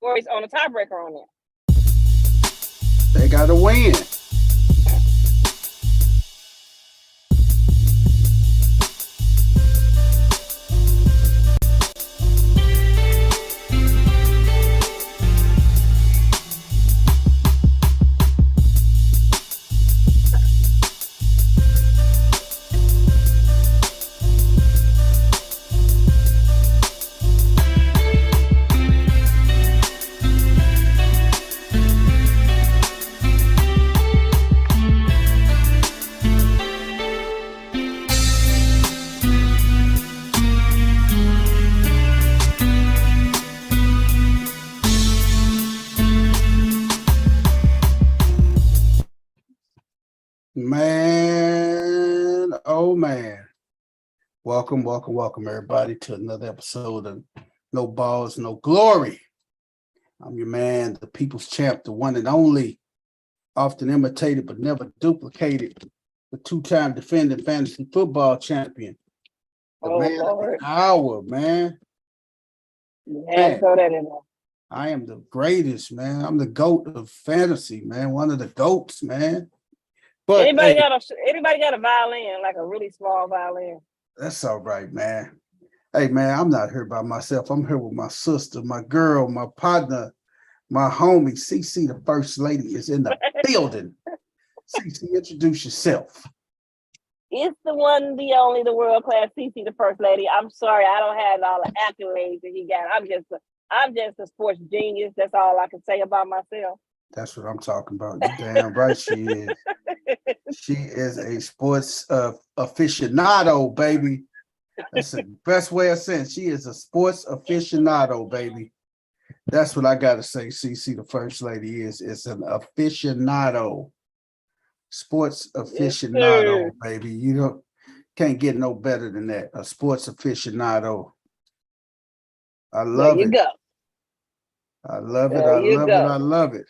or he's on a tiebreaker on there. They got to win. Man, oh man. Welcome, everybody, to another episode of No Balls, No Glory. I'm your man, the people's champ, the one and only, often imitated but never duplicated, the two-time defending fantasy football champion, the man Lord. of the hour, man. Yeah, throw that in there. I am the greatest, man. I'm the GOAT of fantasy, man. One of the GOATs, man. But anybody got a violin, like a really small violin? That's all right, man. Hey, man, I'm not here by myself. I'm here with my sister, my girl, my partner, my homie. CC, the first lady, is in the building. CC, introduce yourself. It's the one, the only, the world-class CC, the first lady. I'm sorry, I don't have all the accolades that he got. I'm just a sports genius. That's all I can say about myself. That's what I'm talking about. You damn right she is. She is a sports aficionado, baby. That's the best way of saying it. She is a sports aficionado, baby. That's what I got to say. CC, the first lady, is an aficionado. Sports aficionado, Yes, baby. You can't get no better than that. A sports aficionado. I love it. Go. I love it. I love it. I love it.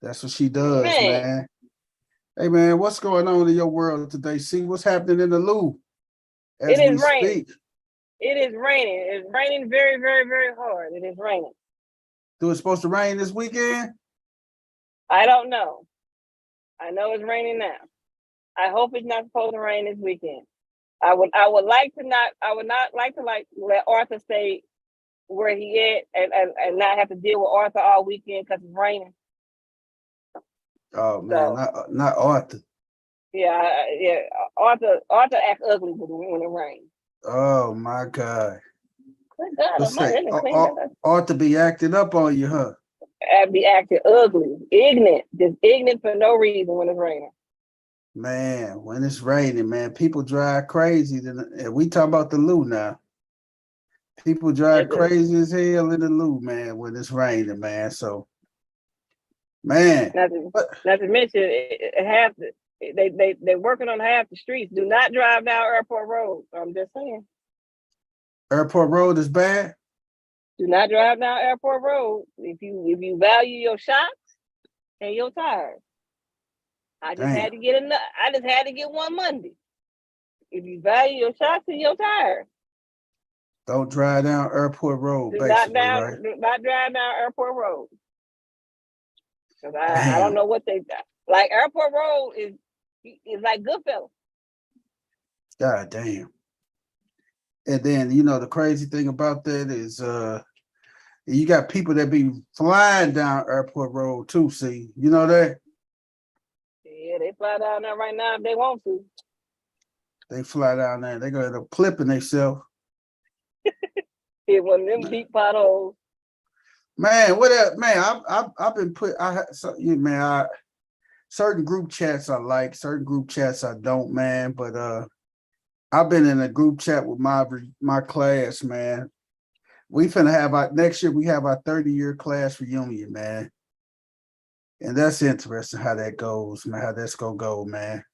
That's what she does, man. Hey, man, what's going on in your world today? See what's happening in the Lou as it is we raining. speak. It is raining. It's raining very, very, very hard. It is raining. Do it supposed to rain this weekend? I don't know. I know it's raining now. I hope it's not supposed to rain this weekend. I would not like to let Arthur stay where he is and not have to deal with Arthur all weekend because it's raining. Oh man, not Arthur. Yeah. Arthur acts ugly when it rains. Oh my God. Good God, Arthur be acting up on you, huh? I'd be acting ugly, ignorant, just ignorant for no reason when it's raining. Man, when it's raining, man, people drive crazy. We talk about the Lou now. People drive crazy as hell in the Lou, man, when it's raining, man. So, man, not to mention they're working on half the streets. Do not drive down Airport Road. I'm just saying. Airport Road is bad. Do not drive down Airport Road if you value your shots and your tires. I just had to get one Monday. If you value your shots and your tires. Don't drive down Airport Road, right? Do not drive down Airport Road. Because I don't know what they like. Airport Road is like Goodfellas. God damn. And then, the crazy thing about that is you got people that be flying down Airport Road too, see? You know that? Yeah, they fly down there right now if they want to. They fly down there. They're going to end up clipping themselves. Hit one of them deep potholes. Man, what up? Man, I've been certain group chats I like, certain group chats I don't, man. But I've been in a group chat with my class, man. We finna have next year. We have our 30-year class reunion, man, and that's interesting how that goes, man. How that's gonna go, man.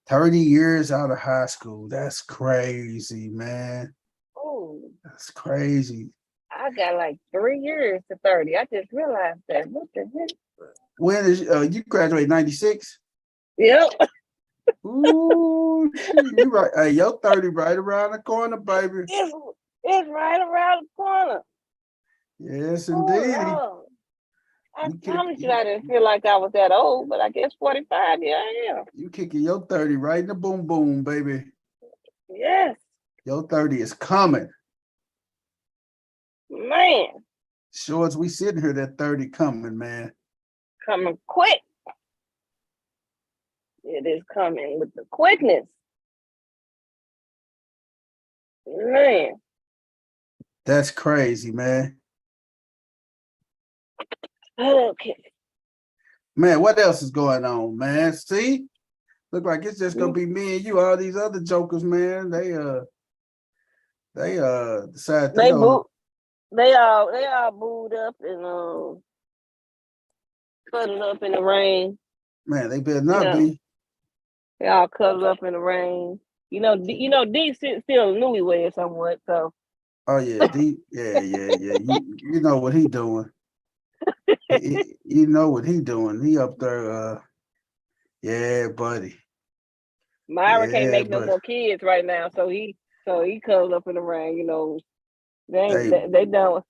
30 years out of high school. That's crazy, man. Oh, that's crazy. I got like 3 years to 30. I just realized that. What the heck? When is you graduate 96? Yep. Ooh, you right. Hey, your 30 right around the corner, baby. It's right around the corner. Yes, Oh indeed. Lord. I You kick promise you I didn't feel like I was that old, but I guess 45, yeah, I am. you kicking your 30 right in the boom boom, baby. Yes, Your 30 is coming. man. Sure as we sitting here, that 30 coming, man. Coming quick. It is coming with the quickness. Man. That's crazy, man. Okay. Man, what else is going on, man? See? Look like it's just gonna be me and you. All these other jokers, man, they decide they They gonna boot they all booed up and cuddled up in the rain. man, they better not Yeah. be. They all cuddled up in the rain. D still newlywed somewhat, so Oh yeah, yeah. You know what he doing. You know what he doing. He up there, yeah, buddy. Myra can't Yeah, make no but more kids right now, so he cuddled up in the rain. They ain't hey, they done.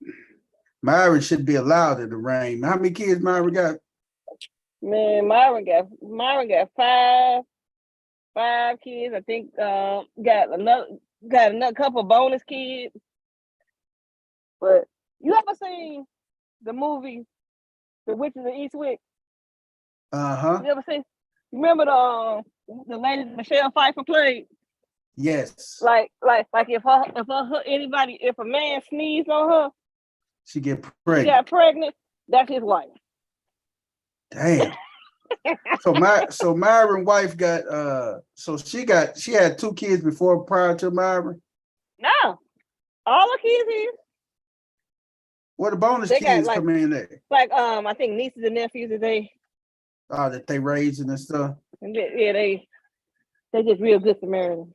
Myron should be allowed in the rain. How many kids Myron got? Man, Myron got five kids. I think got another couple bonus kids. But you ever seen the movie The Witches of Eastwick? Uh-huh. You ever seen? You remember the lady Michelle Pfeiffer played? Yes. Like if a man sneezed on her, She get she pregnant. got pregnant. That's his wife. Damn. So Myron wife got she had two kids before prior to Myron. No, all the kids here. What the bonus They got kids come in there? I think nieces and nephews That they raising and stuff. they just real good Samaritans.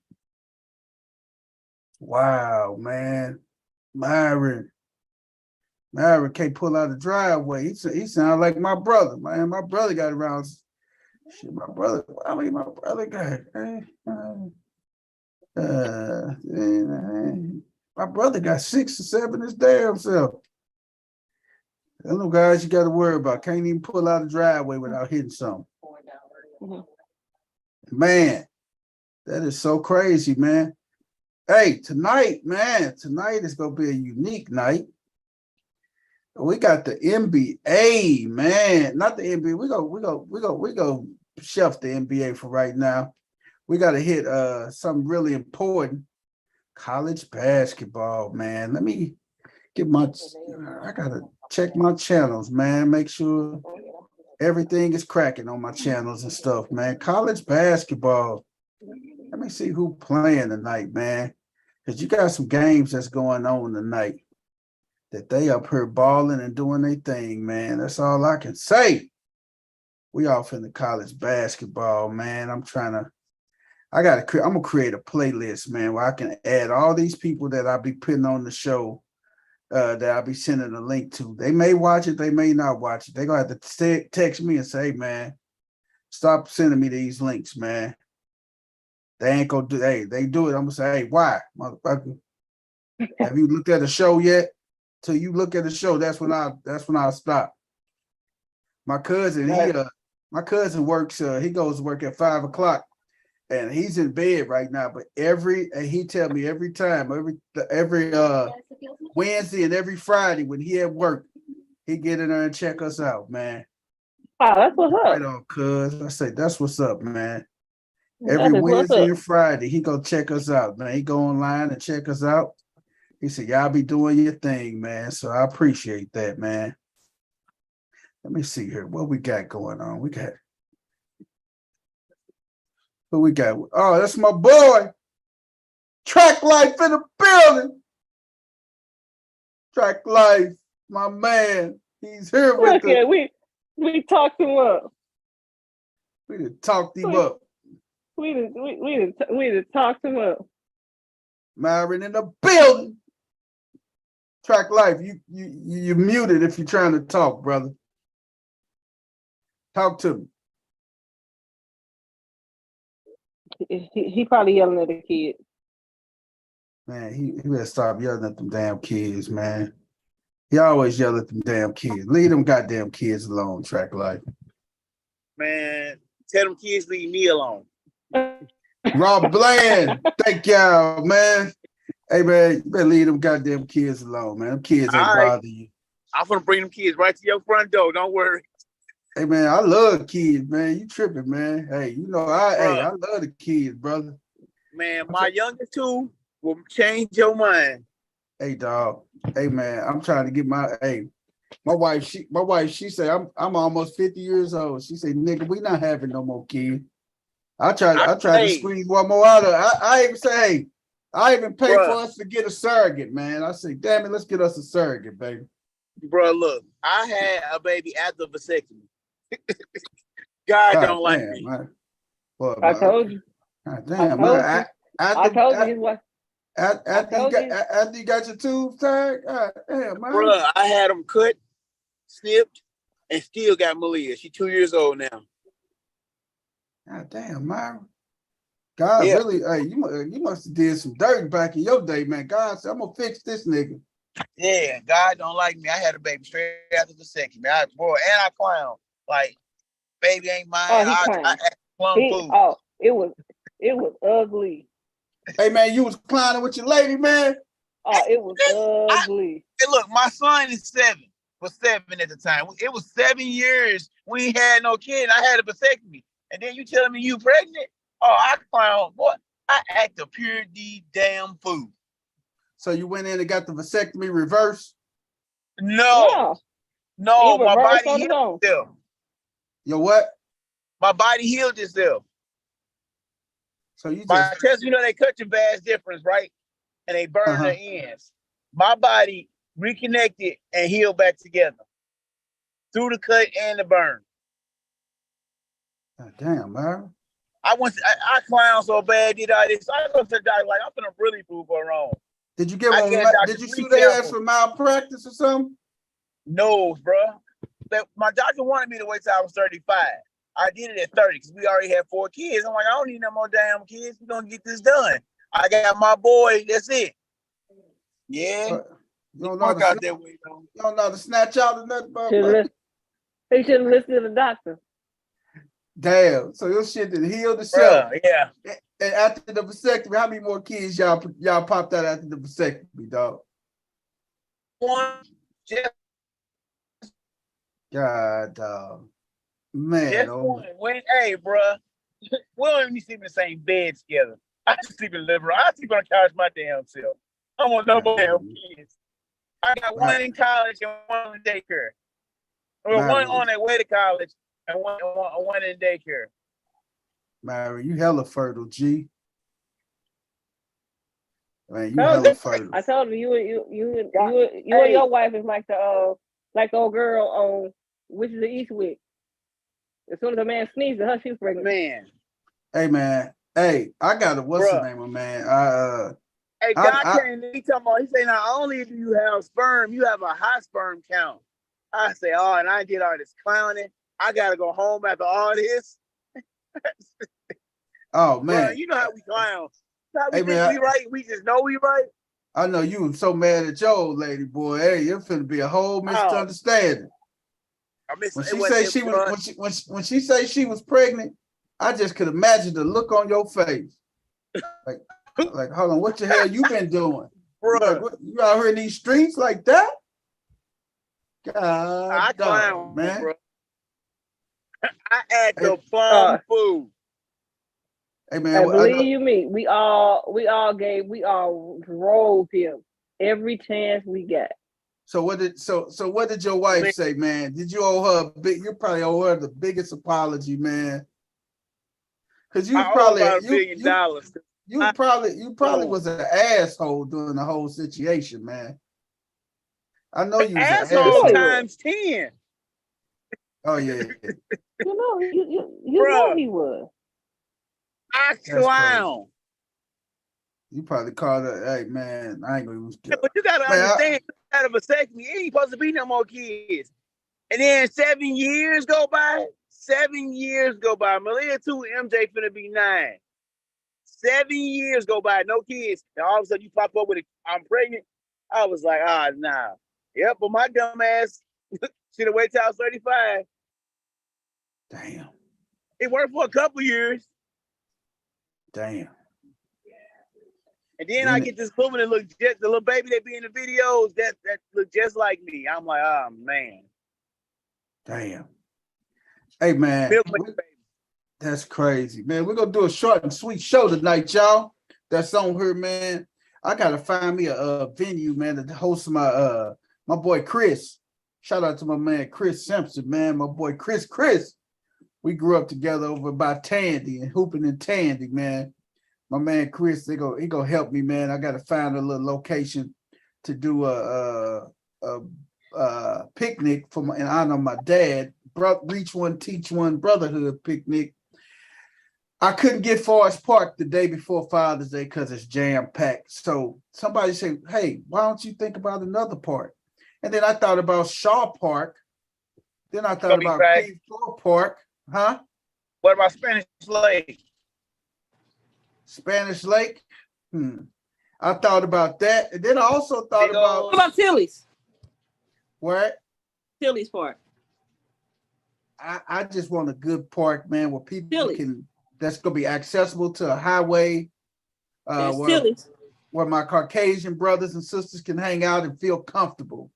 Wow, man. Myron can't pull out a driveway. He sound like my brother, man. My brother got around. Shit, my brother. I mean, my brother got. My brother got 6 or 7 his damn self. Them no guys you got to worry about. Can't even pull out a driveway without hitting something. Mm-hmm. Man, that is so crazy, man. Hey, tonight is gonna be a unique night. We got the NBA, man. Not the NBA. We go shelf the NBA for right now. We got to hit something really important. College basketball, man. Let me get I gotta check my channels, man. Make sure everything is cracking on my channels and stuff, man. College basketball. Let me see who playing tonight, man. Because you got some games that's going on tonight that they up here balling and doing their thing, man. That's all I can say. We off in the college basketball, man. I'm gonna create a playlist, man, where I can add all these people that I'll be putting on the show, that I'll be sending a link to. They may watch it, they may not watch it. They're gonna have to text me and say, hey, man, stop sending me these links, man. They ain't gonna do. Hey, they do it. I'm gonna say, hey, why, motherfucker? Have you looked at the show yet? Till you look at the show, that's when I'll stop. My cousin, my cousin works. He goes to work at 5:00, and he's in bed right now. But he tell me every time, every Wednesday and every Friday when he at work, he get in there and check us out, man. Oh, that's what's up. Right on, cuz. I say that's what's up, man. That Every is what's Wednesday up. and Friday, he go check us out, man. He go online and check us out. He said, y'all be doing your thing, man. So I appreciate that, man. Let me see here. What we got going on? Who we got? Oh, that's my boy. Track Life in the building. Track Life, my man. He's here with Look us. at we talked him up. We done talked him up. We done talked him up. Myron in the building. Track Life, you muted if you're trying to talk, brother. Talk to me. He probably yelling at the kid. Man, he better stop yelling at them damn kids, man. He always yell at them damn kids. Leave them goddamn kids alone, Track Life. Man, tell them kids leave me alone. Rob Bland, thank y'all, man. Hey, man, you better leave them goddamn kids alone, man. Them kids ain't bother you. I'm gonna bring them kids right to your front door. Don't worry. Hey, man, I love kids, man. You tripping, man. Hey, you know, I love the kids, brother. Man, my youngest two will change your mind. Hey, dog. Hey, man, I'm trying to get my wife, she said, I'm almost 50 years old. She said, nigga, we not having no more kids. I tried to squeeze one more out of her. I even say, hey, I even pay for us to get a surrogate, man. I say, damn it, let's get us a surrogate, baby. Bro, look, I had a baby after vasectomy. God don't like me. Man. I told you. God damn, man. After you got your tubes tied, God damn, man. Bro, I had them cut, snipped, and still got Malia. She's 2 years old now. God damn, man. God really, hey, you must have did some dirt back in your day, man. God said, I'm gonna fix this nigga. Yeah, God don't like me. I had a baby straight after the second. I clown. Like, baby ain't mine. I plum food. Oh, it was ugly. Hey man, you was clowning with your lady, man. Oh, it was ugly. Hey, look, my son is 7. Was 7 at the time. It was 7 years we ain't had no kid. I had a vasectomy. And then you telling me you pregnant? Oh, I clown. Boy, I act a pure D damn fool. So you went in and got the vasectomy reverse? No, my body healed itself. Your what? My body healed itself. So you just, they cut your vas difference, right? And they burn the ends. My body reconnected and healed back together through the cut and the burn. God damn, man. I clown so bad, did I this? I go to the doctor like I'm gonna really prove her wrong. Did you give them? Did you sue their ass for malpractice or something? No, bro. My doctor wanted me to wait till I was 35. I did it at 30 because we already had 4 kids. I'm like, I don't need no more damn kids. We're gonna get this done. I got my boy. That's it. Yeah. You don't know out that way, though. You don't know how to snatch out or nothing. He should have listened to the doctor. Damn. So your shit did heal itself. Yeah. And after the vasectomy, how many more kids y'all popped out after the vasectomy, dog? One. God, dog. Man. Just one. Hey, bro. We don't even sleep in the same bed together. I just sleep in the living room. I sleep on the couch my damn self. I want no more damn kids. I got one in college and one in daycare. One on their way to college and one in daycare. Mary, you hella fertile, G. Man, you hella fertile. I told you, you and your wife is like the old girl on Witches of Eastwick. As soon as a man sneezes, she's pregnant. Man. Hey man. Hey, I got it. What's the name of man? Hey, God came to me talking about, he say, not only do you have sperm, you have a high sperm count. I say, and I did all this clowning. I gotta go home after all this. Oh man. Bro, you know how we clown. We right. We just know we right. I know you were so mad at your old lady, boy. Hey, it's finna be a whole misunderstanding. When she say she was pregnant, I just could imagine the look on your face. Like, hold on, what the hell you been doing? Bro, you out here in these streets like that? God, clown, man. Bro. I add the plum food. Hey man, believe me, we all drove him every chance we got. So what did your wife say, man? Did you owe her you probably owe her the biggest apology, man? Because you probably about $1 billion. You probably was an asshole during the whole situation, man. I know you was an asshole times 10. Oh yeah. You know he was. I clown. You probably called her, hey man, I ain't gonna use but you gotta understand, out of a vasectomy, it ain't supposed to be no more kids. And then 7 years go by. 7 years go by. Malia 2, MJ finna be 9. 7 years go by, no kids. And all of a sudden you pop up with I'm pregnant. I was like, nah. Yep, but my dumb ass should have waited till I was 35. Damn. It worked for a couple years. Damn. And then I get this woman that look just the little baby that be in the videos that look just like me. I'm like, oh man. Damn. Hey man, that's crazy, man. We're gonna do a short and sweet show tonight, y'all. That's on here, man. I gotta find me a venue, man, to host my boy Chris. Shout out to my man Chris Simpson, man. My boy Chris. We grew up together over by Tandy and hooping in Tandy, man. My man Chris, he gonna help me, man. I gotta find a little location to do a picnic for in honor of my dad. Reach one, teach one, brotherhood picnic. I couldn't get Forest Park the day before Father's Day because it's jam packed. So somebody said, "Hey, why don't you think about another park?" And then I thought about Shaw Park. Then I thought about Cave Floor Park, huh? What about Spanish Lake? Spanish Lake. I thought about that, and then I also thought about what about Tilly's? What? Tilly's Park. I just want a good park, man, where people can. That's gonna be accessible to a highway. Where my Caucasian brothers and sisters can hang out and feel comfortable.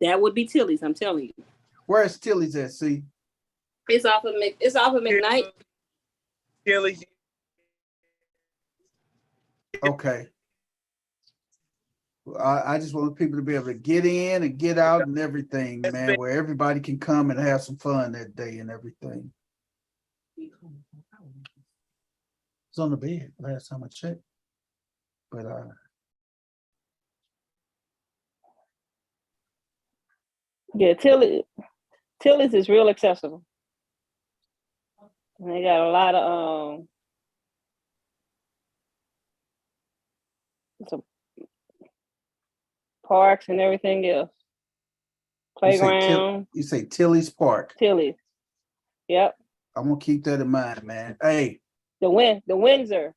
That would be Tilly's. I'm telling you. Where's Tilly's at? See, it's off of McKnight. Tilly's. Okay. I just want people to be able to get in and get out and everything, man, where everybody can come and have some fun that day and everything. It's on the bed last time I checked. But yeah, Tilly's is real accessible. And they got a lot of some parks and everything else. Playground. You say Tilly's Park. Tilly's. Yep. I'm gonna keep that in mind, man. Hey. The Windsor.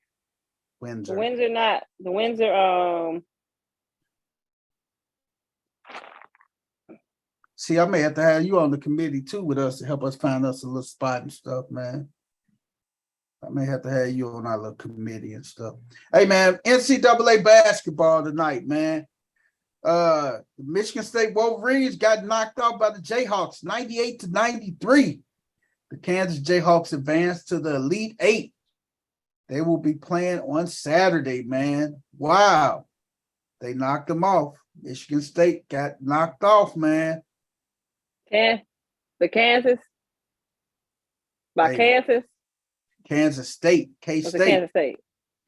Windsor. The Windsor. See, I may have to have you on the committee too with us to help us find us a little spot and stuff, man. I may have to have you on our little committee and stuff. Hey, man, NCAA basketball tonight, man. The Michigan State Wolverines got knocked out by the Jayhawks, 98-93. The Kansas Jayhawks advanced to the Elite Eight. They will be playing on Saturday, man. Wow. They knocked them off. Michigan State got knocked off, man. The Kansas? Kansas? Kansas State. K-State. Kansas State.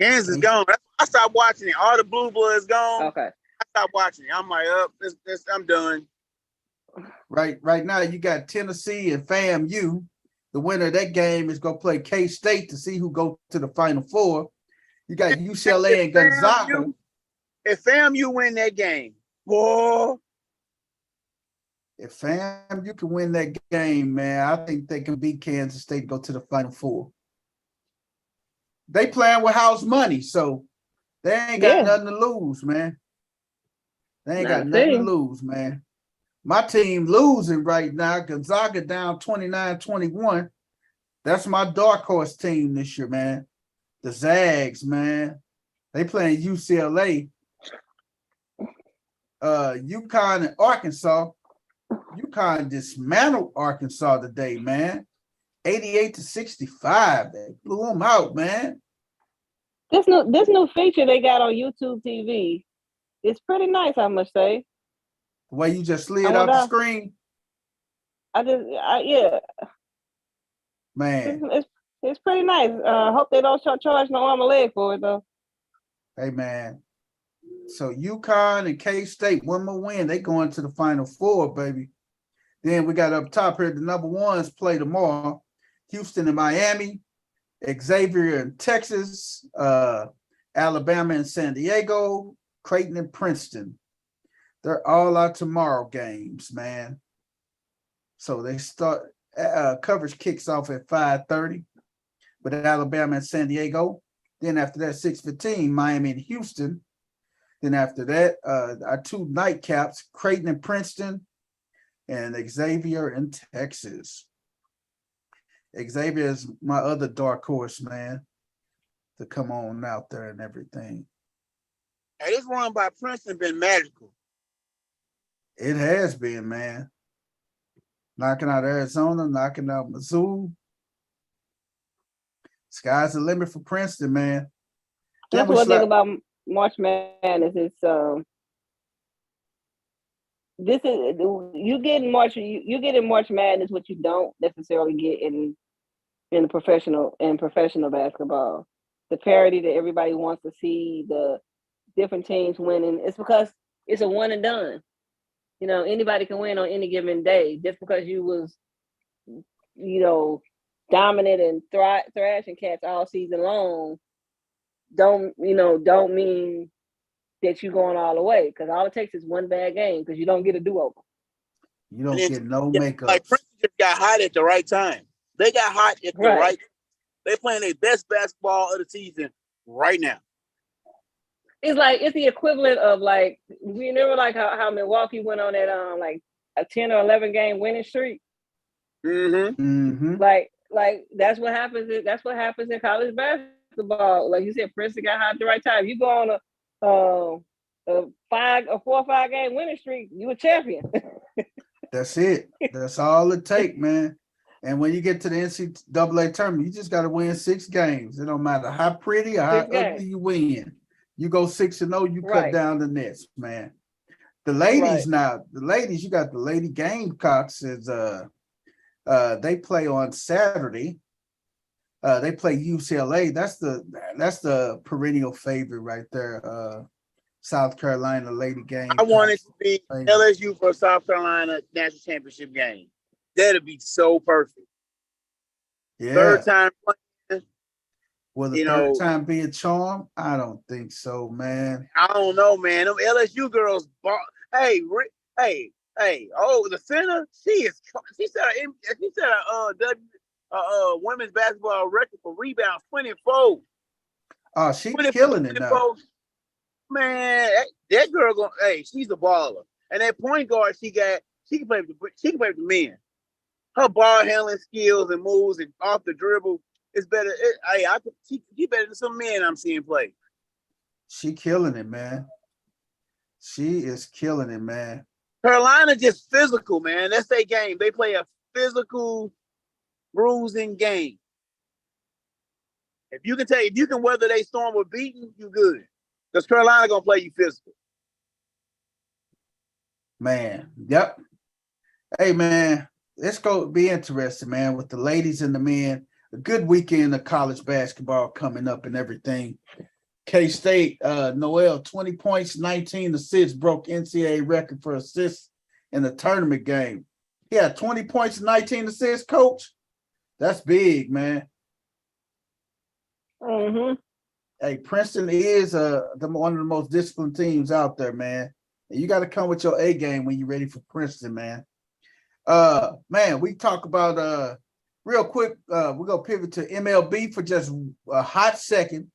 Kansas gone. I stopped watching it. All the blue bloods gone. Okay. I stopped watching it. I'm like, I'm done. Right now, you got Tennessee and FAMU. The winner of that game is going to play K-State to see who go to the Final Four. You got UCLA and Gonzaga. If FAMU win that game, boy. If FAMU can win that game, man, I think they can beat Kansas State and go to the Final Four. They playing with house money, so they ain't got nothing to lose, man. They ain't got nothing to lose, man. My team losing right now. Gonzaga down 29-21. That's my dark horse team this year, man. The Zags, man. They playing UCLA. UConn and Arkansas. UConn dismantled Arkansas today, man. 88-65. They blew them out, man. This new feature they got on YouTube TV, it's pretty nice, I must say. The way you just slid out the screen. Yeah. Man. It's pretty nice. Hope they don't charge no arm and leg for it though. Hey man. So UConn and K-State, one more win. They going to the Final Four, baby. Then we got up top here, the number ones play tomorrow. Houston and Miami, Xavier and Texas, Alabama and San Diego, Creighton and Princeton. They're all our tomorrow games, man. So they start, coverage kicks off at 5:30 with Alabama and San Diego. Then after that, 6:15, Miami and Houston. Then after that, our two nightcaps, Creighton and Princeton, and Xavier in Texas. Xavier is my other dark horse, man, to come on out there and everything. Hey, this run by Princeton been magical. It has been, man. Knocking out Arizona, knocking out Mizzou. Sky's the limit for Princeton, man. That's one thing about March Madness is this is you get in March Madness what you don't necessarily get in the professional basketball. The parity that everybody wants to see, the different teams winning. It's because it's a one and done. You know, anybody can win on any given day. Just because you was, you know, dominant and thrashing cats all season long, don't mean that you're going all the way. Because all it takes is one bad game because you don't get a do-over. You don't get no makeup. Like Princeton just got hot at the right time. They got hot at the right. They're playing their best basketball of the season right now. It's the equivalent of like we remember like how Milwaukee went on that like a 10 or 11 game winning streak. Like that's what happens. That's what happens in college basketball. Like you said, Princeton got hot at the right time. You go on a 4 or 5 game winning streak, you a champion. That's it. That's all it take, man. And when you get to the NCAA tournament, you just got to win 6 games. It don't matter how pretty or how ugly you win. You go 6-0, you cut down the nets, man. The ladies now, you got the Lady Gamecocks is they play on Saturday. They play UCLA. That's the perennial favorite right there. South Carolina Lady Gamecocks. I want it to be LSU for a South Carolina national championship game. That'd be so perfect. Yeah. Third time playing. Will the third time be a charm? I don't think so, man. I don't know, man. Them LSU girls, hey, the center, she set a women's basketball record for rebounds 24. Oh, she's killing it now. Man, that girl she's a baller. And that point guard she can play with the men. Her ball handling skills and moves and off the dribble is better. She better than some men I'm seeing play. She killing it, man. She is killing it, man. Carolina just physical, man. That's their game. They play a physical, bruising game. If you can weather their storm with beating, you good. Because Carolina gonna play you physical. Man, yep. Hey, man. It's going to be interesting, man, with the ladies and the men. A good weekend of college basketball coming up and everything. K-State, Noel, 20 points, 19 assists, broke NCAA record for assists in the tournament game. He had 20 points, 19 assists, coach. That's big, man. Hey, Princeton is one of the most disciplined teams out there, man. And you got to come with your A game when you're ready for Princeton, man. Man, we talk about real quick. We're gonna pivot to MLB for just a hot second.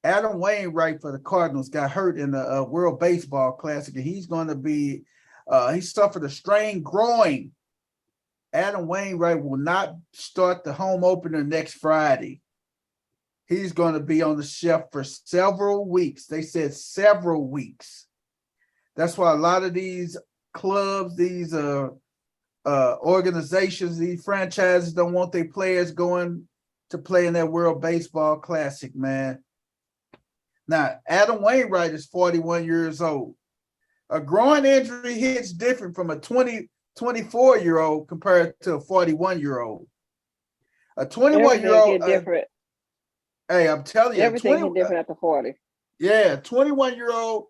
Adam Wainwright for the Cardinals got hurt in the World Baseball Classic, and he's going to be. He suffered a strained groin. Adam Wainwright will not start the home opener next Friday. He's going to be on the shelf for several weeks. They said several weeks. That's why a lot of these clubs, these organizations, these franchises don't want their players going to play in that World Baseball Classic, man. Now, Adam Wainwright is 41 years old. A groin injury hits different from a 24-year-old compared to a 41-year-old. A 21-year-old different. Hey, I'm telling you, everything is different after 40. Yeah, 21-year-old,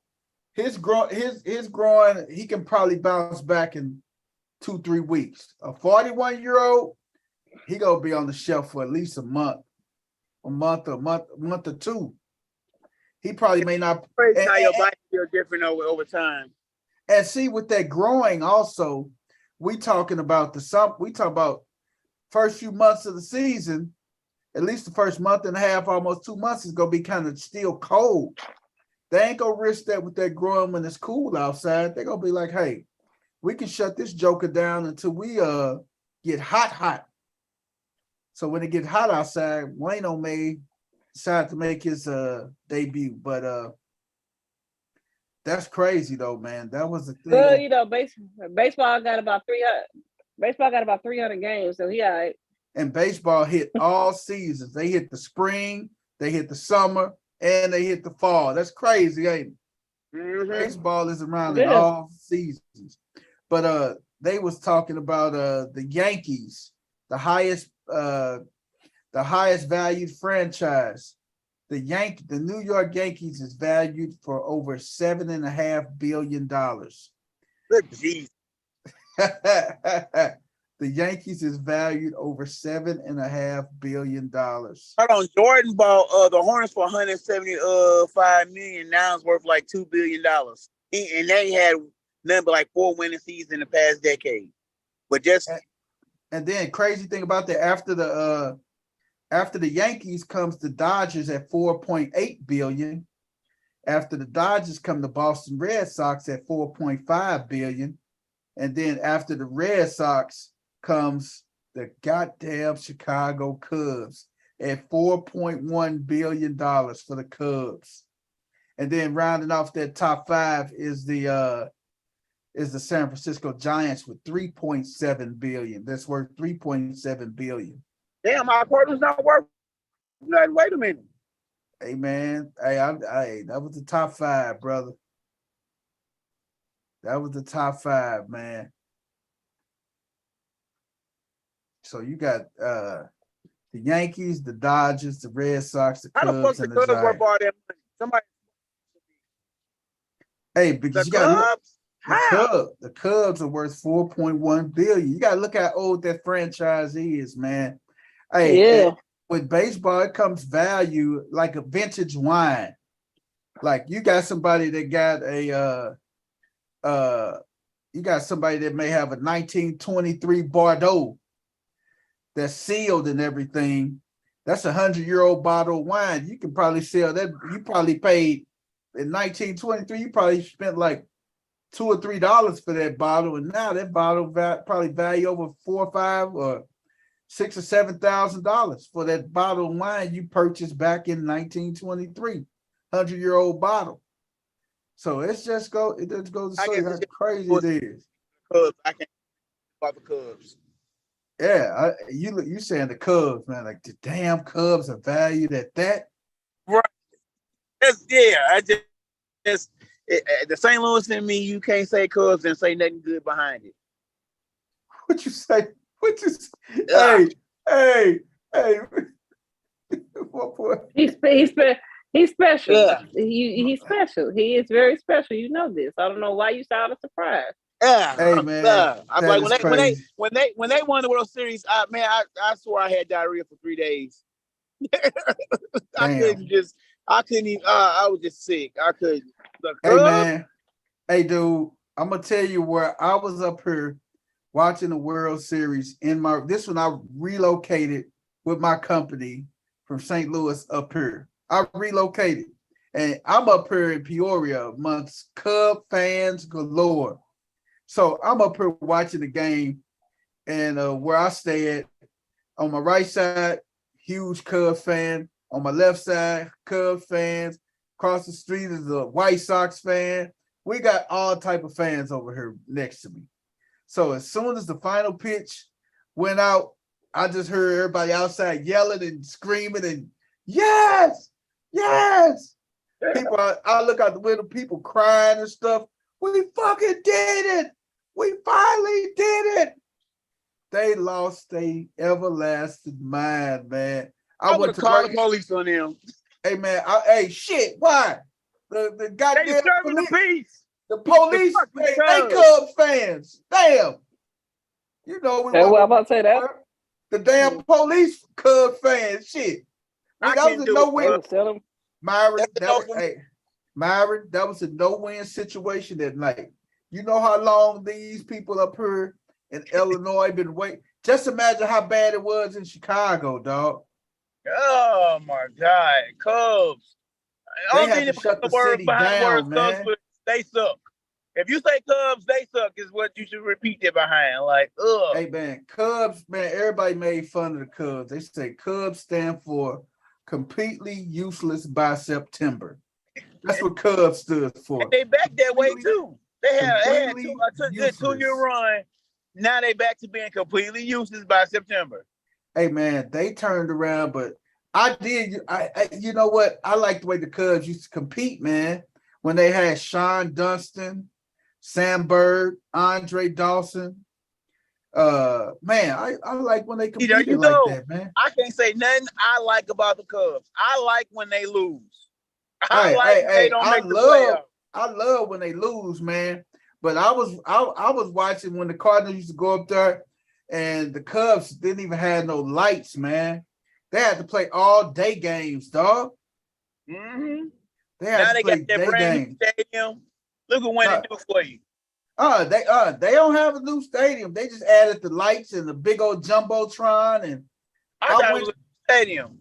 his groin, he can probably bounce back in 2-3 weeks. A 41-year-old, he gonna be on the shelf for at least a month or two. He probably may not. How your body feel different over time. And see, with that growing, also, we talk about first few months of the season. At least the first month and a half, almost 2 months, is gonna be kind of still cold. They ain't gonna risk that with that growing when it's cool outside. They're gonna be like, hey, we can shut this joker down until we get hot. So when it get hot outside, Wayno decided to make his debut. But that's crazy though, man. That was the thing. Well, you know, baseball got about 300. Baseball got about 300 games, so he all right. And baseball hit all seasons. They hit the spring, they hit the summer, and they hit the fall. That's crazy, ain't it? Mm-hmm. Baseball is around in all seasons. But they was talking about the Yankees, the highest valued franchise. The New York Yankees is valued for over $7.5 billion. Good jeez. The Yankees is valued over $7.5 billion. Hold on, Jordan bought the Hornets for $175 million. Now it's worth like $2 billion. And they had nothing but like 4 winning seasons in the past decade. But just and then crazy thing about that, after the Yankees comes the Dodgers at $4.8 billion. After the Dodgers come the Boston Red Sox at $4.5 billion. And then after the Red Sox comes the goddamn Chicago Cubs at $4.1 billion for the Cubs. And then rounding off that top 5 is the San Francisco Giants with $3.7 billion. That's worth $3.7 billion. Damn, our quarter's not worth nothing. Wait a minute. Hey man, hey, that was the top 5, brother. That was the top 5, man. So you got the Yankees, the Dodgers, the Red Sox, the Cubs, and the Giants. How the fuck the Cubs worth all that money? Somebody. Hey, because you got the Cubs are worth $4.1 billion. You got to look how old that franchise is, man. Hey, yeah. With baseball, it comes value like a vintage wine. Like you got somebody that got you got somebody that may have a 1923 Bordeaux that's sealed and everything. That's 100-year-old bottle of wine. You can probably sell that. You probably paid in 1923. You probably spent like $2 or $3 for that bottle, and now that bottle probably value over $4 or $5 or $6,000 or $7,000 for that bottle of wine you purchased back in 1923, 100-year-old bottle. So it just goes to show how crazy it is. I can't about the Cubs. Yeah, you saying the Cubs, man? Like the damn Cubs are valued at that, right? I just the St. Louis in me. You can't say Cubs and say nothing good behind it. What you say? What you say? Hey! He's special. Yeah. He's special. He is very special. You know this. I don't know why you sound surprised. Yeah, hey man, I'm like when they won the World Series, I swore I had diarrhea for 3 days. I couldn't even. I was just sick. I couldn't. Hey man, hey dude, I'm gonna tell you where I was up here watching the World Series when I relocated with my company from St. Louis up here. I relocated, and I'm up here in Peoria amongst Cub fans galore. So I'm up here watching the game, and where I stay at, on my right side, huge Cub fan. On my left side, Cub fans. Across the street is a White Sox fan. We got all type of fans over here next to me. So as soon as the final pitch went out, I just heard everybody outside yelling and screaming and yes. People, I look out the window, people crying and stuff. We fucking did it. We finally did it. They lost their everlasting mind, man. I would have called the police on them. Hey, man. Shit. Why? The goddamn police. The police, they Cubs fans. Damn. You know we I'm about to say that. The damn police Cubs fans. Shit. That was a no-win. Myron, that was a no-win situation that night. You know how long these people up here in Illinois been waiting? Just imagine how bad it was in Chicago, dog. Oh my God, Cubs! I They don't have think to they shut put the the word city behind the words down, Cubs, man. but they suck. If you say Cubs, they suck is what you should repeat that behind. Like, ugh. Hey man, Cubs, man, everybody made fun of the Cubs. They say Cubs stand for completely useless by September. That's what Cubs stood for. And they back that way too. They had Completely a good 2-year useless. run. Now they back to being completely useless by September. Hey man, they turned around, but I you know what? I like the way the Cubs used to compete, man. When they had Sean Dunston, Sam Bird, Andre Dawson. Man, I like when they competed like that, man. I can't say nothing I like about the Cubs. I like when they lose. Hey, when they don't make the playoffs. I love when they lose, man. But I was watching when the Cardinals used to go up there, and the Cubs didn't even have no lights, man. They had to play all day games, dog. Mm-hmm. They had Now to they play got that day brand games. new stadium. Look at what it do for you. They don't have a new stadium. They just added the lights and the big old jumbotron, and I thought it was a stadium.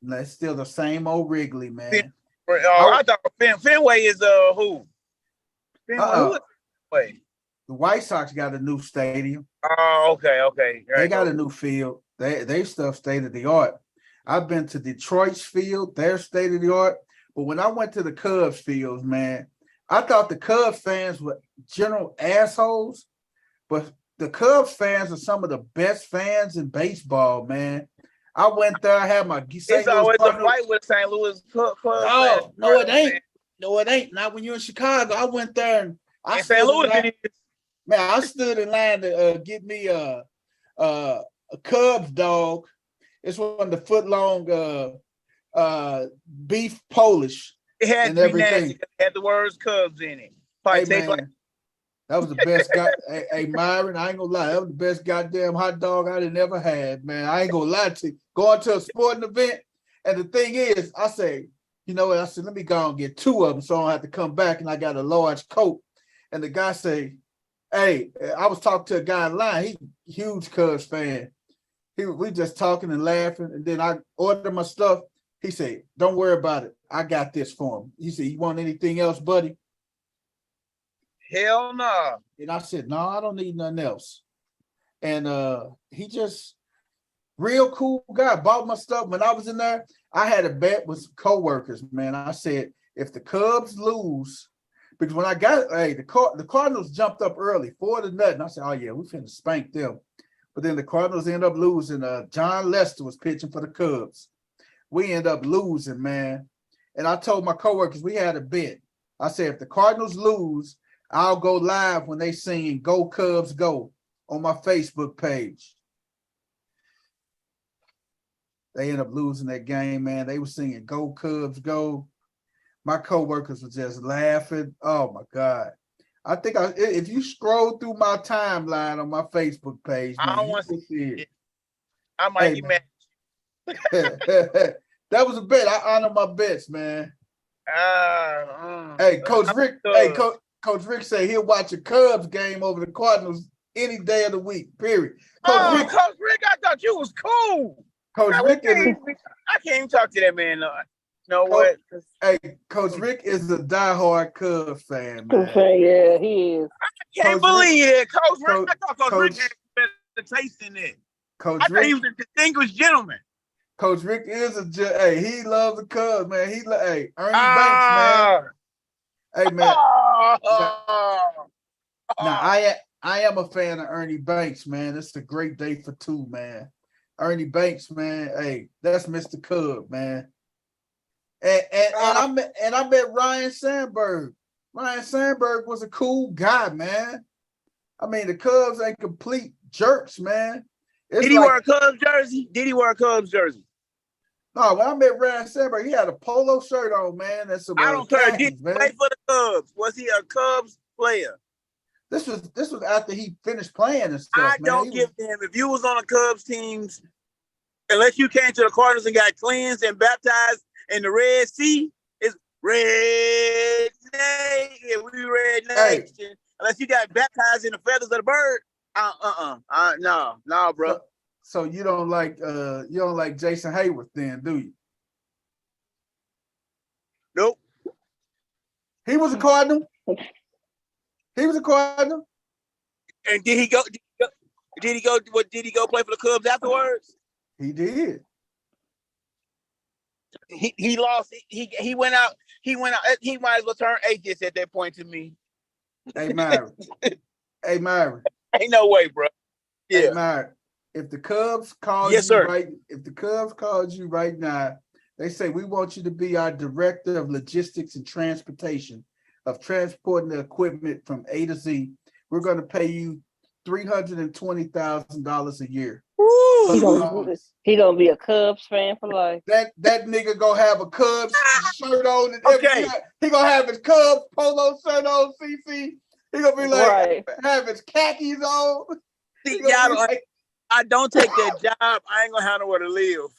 That's still the same old Wrigley, man. I thought Fenway is who? Fenway, who is Fenway? The White Sox got a new stadium. Oh, okay. They got a new field. They stuff state of the art. I've been to Detroit's field, their state of the art. But when I went to the Cubs fields, man, I thought the Cubs fans were general assholes, but the Cubs fans are some of the best fans in baseball, man. I went there, I had my St. It's always a fight with St. Louis Cubs. Oh, no, it ain't. No, it ain't. Not when you're in Chicago. I went there and I St. Louis it is. Man, I stood in line to get me a Cubs dog. It's one of the foot-long beef Polish. It had to be nasty. It had the words Cubs in it. Hey, man, that was the best guy. Hey, Myron, I ain't gonna lie. That was the best goddamn hot dog I done ever had, man. I ain't gonna lie to you. Going to a sporting event, and the thing is, I say, you know what? I said, let me go and get two of them so I don't have to come back, and I got a large coat. And the guy say, hey, I was talking to a guy in line. He huge Cubs fan. We just talking and laughing, and then I ordered my stuff. He said, don't worry about it. I got this for him. He said, you want anything else, buddy? Hell no. And I said, no, I don't need nothing else. And he just real cool guy. Bought my stuff. When I was in there, I had a bet with coworkers, man. I said, if the Cubs lose, because when I got the Cardinals jumped up early, 4-0. I said, oh yeah, we finna spank them. But then the Cardinals ended up losing. John Lester was pitching for the Cubs. We end up losing, man. And I told my coworkers, we had a bet. I said, if the Cardinals lose, I'll go live when they sing Go Cubs Go on my Facebook page. They end up losing that game, man. They were singing Go Cubs Go. My coworkers were just laughing. Oh my God. I think if you scroll through my timeline on my Facebook page, man, I don't want to see it. I might get mad. That was a bet. I honor my bets, man. Hey, Coach Rick. Coach Rick said he'll watch a Cubs game over the Cardinals any day of the week. Period. Coach Rick, I thought you was cool. Coach Rick I can't even talk to that man. What? Hey, Coach Rick is a diehard Cubs fan, man. Yeah, he is. I can't believe it, Coach Rick. I thought Coach Rick had better taste in it. Coach Rick, he was a distinguished gentleman. Coach Rick is he loves the Cubs, man. Ernie Banks, man. Hey, man. Now I am a fan of Ernie Banks, man. It's a great day for two, man. Ernie Banks, man. Hey, that's Mr. Cub, man. And I met Ryan Sandberg. Ryan Sandberg was a cool guy, man. I mean, the Cubs ain't complete jerks, man. Did he wear a Cubs jersey? No, when I met Ryan Sandberg, he had a polo shirt on, man. That's I don't care. Did he play for the Cubs? Was he a Cubs player? This was after he finished playing and stuff. I don't give him. If you was on the Cubs teams, unless you came to the Cardinals and got cleansed and baptized in the Red Sea, it's Red Nation. We Red Nation. Hey. Unless you got baptized in the feathers of the bird, no, bro. So you don't like Jason Hayward then, do you? Nope. He was a Cardinal. He was a Cardinal. And did he go? Did he go? What did he go play for the Cubs afterwards? He did. He lost. He went out. He went out. He might as well turn atheist at that point to me. Hey, Myron. Hey, Myron. Ain't no way, bro. Yeah. Hey, Myron. If the Cubs called Yes, you sir. right, if the Cubs called you right now, they say we want you to be our director of logistics and transportation, of transporting the equipment from A to Z. We're going to pay you $320,000 a year. He gonna be a Cubs fan for life. That nigga gonna have a Cubs shirt on and Okay. everything. He gonna have his Cubs polo shirt on, CC. He gonna be like, have his khakis on. See, like, I don't take that job. I ain't gonna have nowhere to live.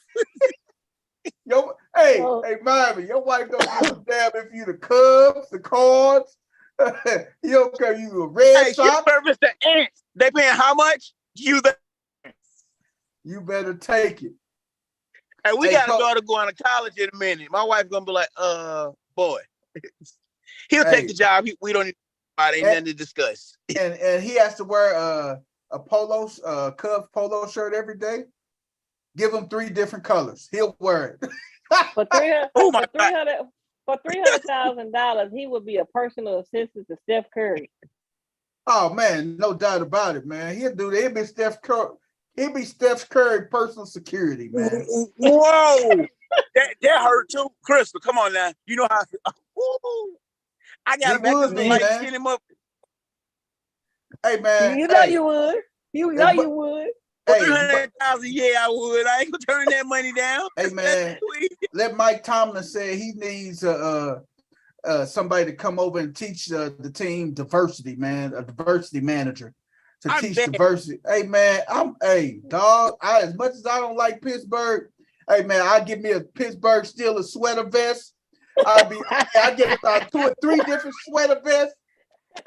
Hey, Marvin, your wife don't give a damn if you the Cubs, the Cards. He don't care you a Red Sox. Service the ants. They paying how much? You better take it. Hey, we got a daughter going to college in a minute. My wife's gonna be like, boy. He'll take the job. We don't need ain't nothing to discuss. And he has to wear a Cubs polo shirt every day. Give him 3 different colors. He'll wear it. For $300,000, he would be a personal assistant to Steph Curry. Oh man, no doubt about it, man. He'll do that. He'll be Steph Curry. He'll be Steph Curry personal security, man. Whoa, that hurt too, Crystal. Come on now. You know how I got to skin him up. Hey man, you know you would. You know you would. For 300,000, yeah, I would. I ain't gonna turn that money down. Hey man, let Mike Tomlin say he needs somebody to come over and teach the team diversity, man, a diversity manager to teach diversity. Hey man, dog. As much as I don't like Pittsburgh, hey man, I give me a Pittsburgh Steelers sweater vest. I get about 2 or 3 different sweater vests.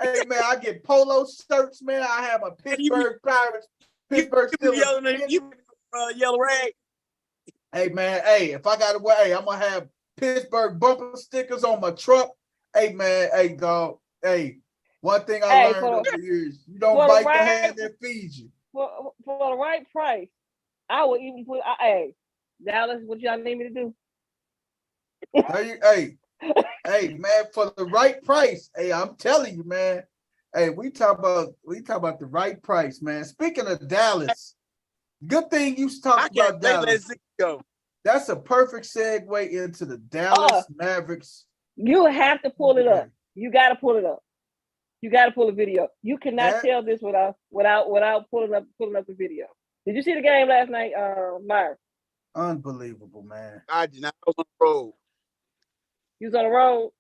Hey man, I get polo shirts, man. I have a Pittsburgh Pirates, Pittsburgh Steelers. Yellow rag. Hey man, if I gotta wear, I'm gonna have Pittsburgh bumper stickers on my truck. Hey man, dog. One thing I learned over the years, you don't bite the hand that feeds you. For the right price, I would even put. Dallas, what y'all need me to do? Hey man, for the right price. I'm telling you, man. We talk about the right price, man. Speaking of Dallas, good thing you talked about Dallas. That's a perfect segue into the Dallas Mavericks. You have to pull it up. You got to pull it up. You got to pull the video. You cannot tell this without pulling up the video. Did you see the game last night, Myra? Unbelievable, man. I did not. I was on the road. You was on the road?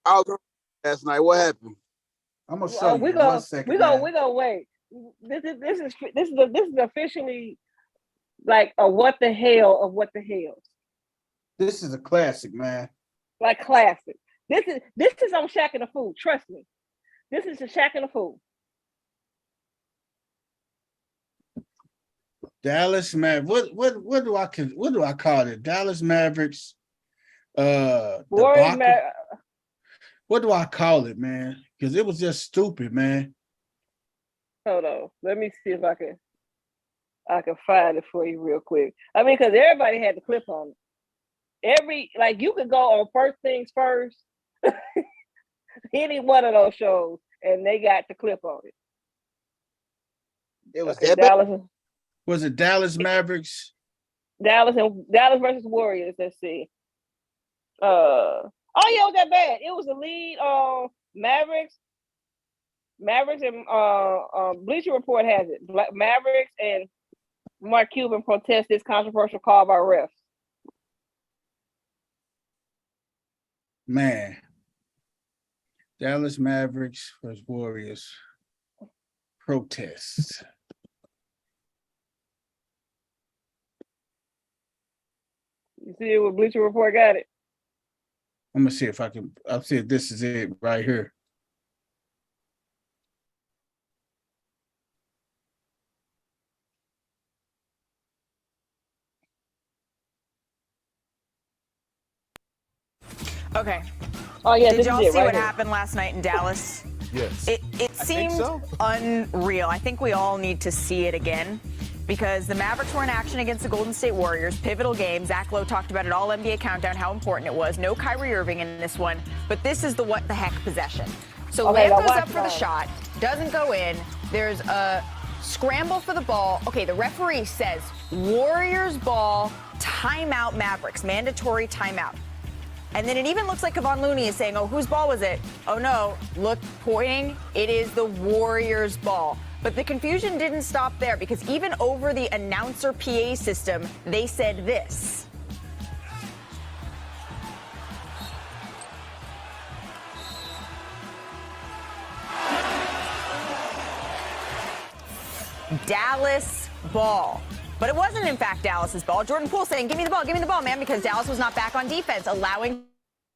I was on the road last night. What happened? I'm gonna show you in 1 second. We're gonna wait. This is officially like a what the hell of what the hells. This is a classic, man. Like classic. This is on Shaq and the Fool. Trust me. This is the Shaq and the Fool. Dallas Mavericks. What do I call it? Dallas Mavericks. What do I call it, man? Because it was just stupid, man. Hold on. Let me see if I can find it for you real quick. I mean, because everybody had the clip on it. You could go on First Things First, any one of those shows, and they got the clip on it. It was Dallas. Was it Dallas Mavericks? Dallas versus Warriors. Let's see. Oh yeah, it was that bad. It was the lead Mavericks and Bleacher Report has it. Mavericks and Mark Cuban protest this controversial call by refs. Man. Dallas Mavericks versus Warriors protests. You see it with Bleacher Report got it? I'm gonna see if I'll see if this is it right here. Okay. Oh yeah, Did this y'all is it see right what here. happened last night in Dallas? Yes. It think seemed so. unreal. I think we all need to see it again because the Mavericks were in action against the Golden State Warriors. Pivotal game. Zach Lowe talked about it all NBA countdown, how important it was. No Kyrie Irving in this one, but this is the what the heck possession. So Okay, Lamb now goes watch up for the that. shot, doesn't go in. There's a scramble for the ball. Okay, the referee says Warriors ball, timeout Mavericks, mandatory timeout. And then it even looks like Kevon Looney is saying, oh, whose ball was it? Oh, no, look, pointing, it is the Warriors' ball. But the confusion didn't stop there because even over the announcer PA system, they said this. Dallas ball. But it wasn't, in fact, Dallas's ball. Jordan Poole saying, give me the ball, man, because Dallas was not back on defense, allowing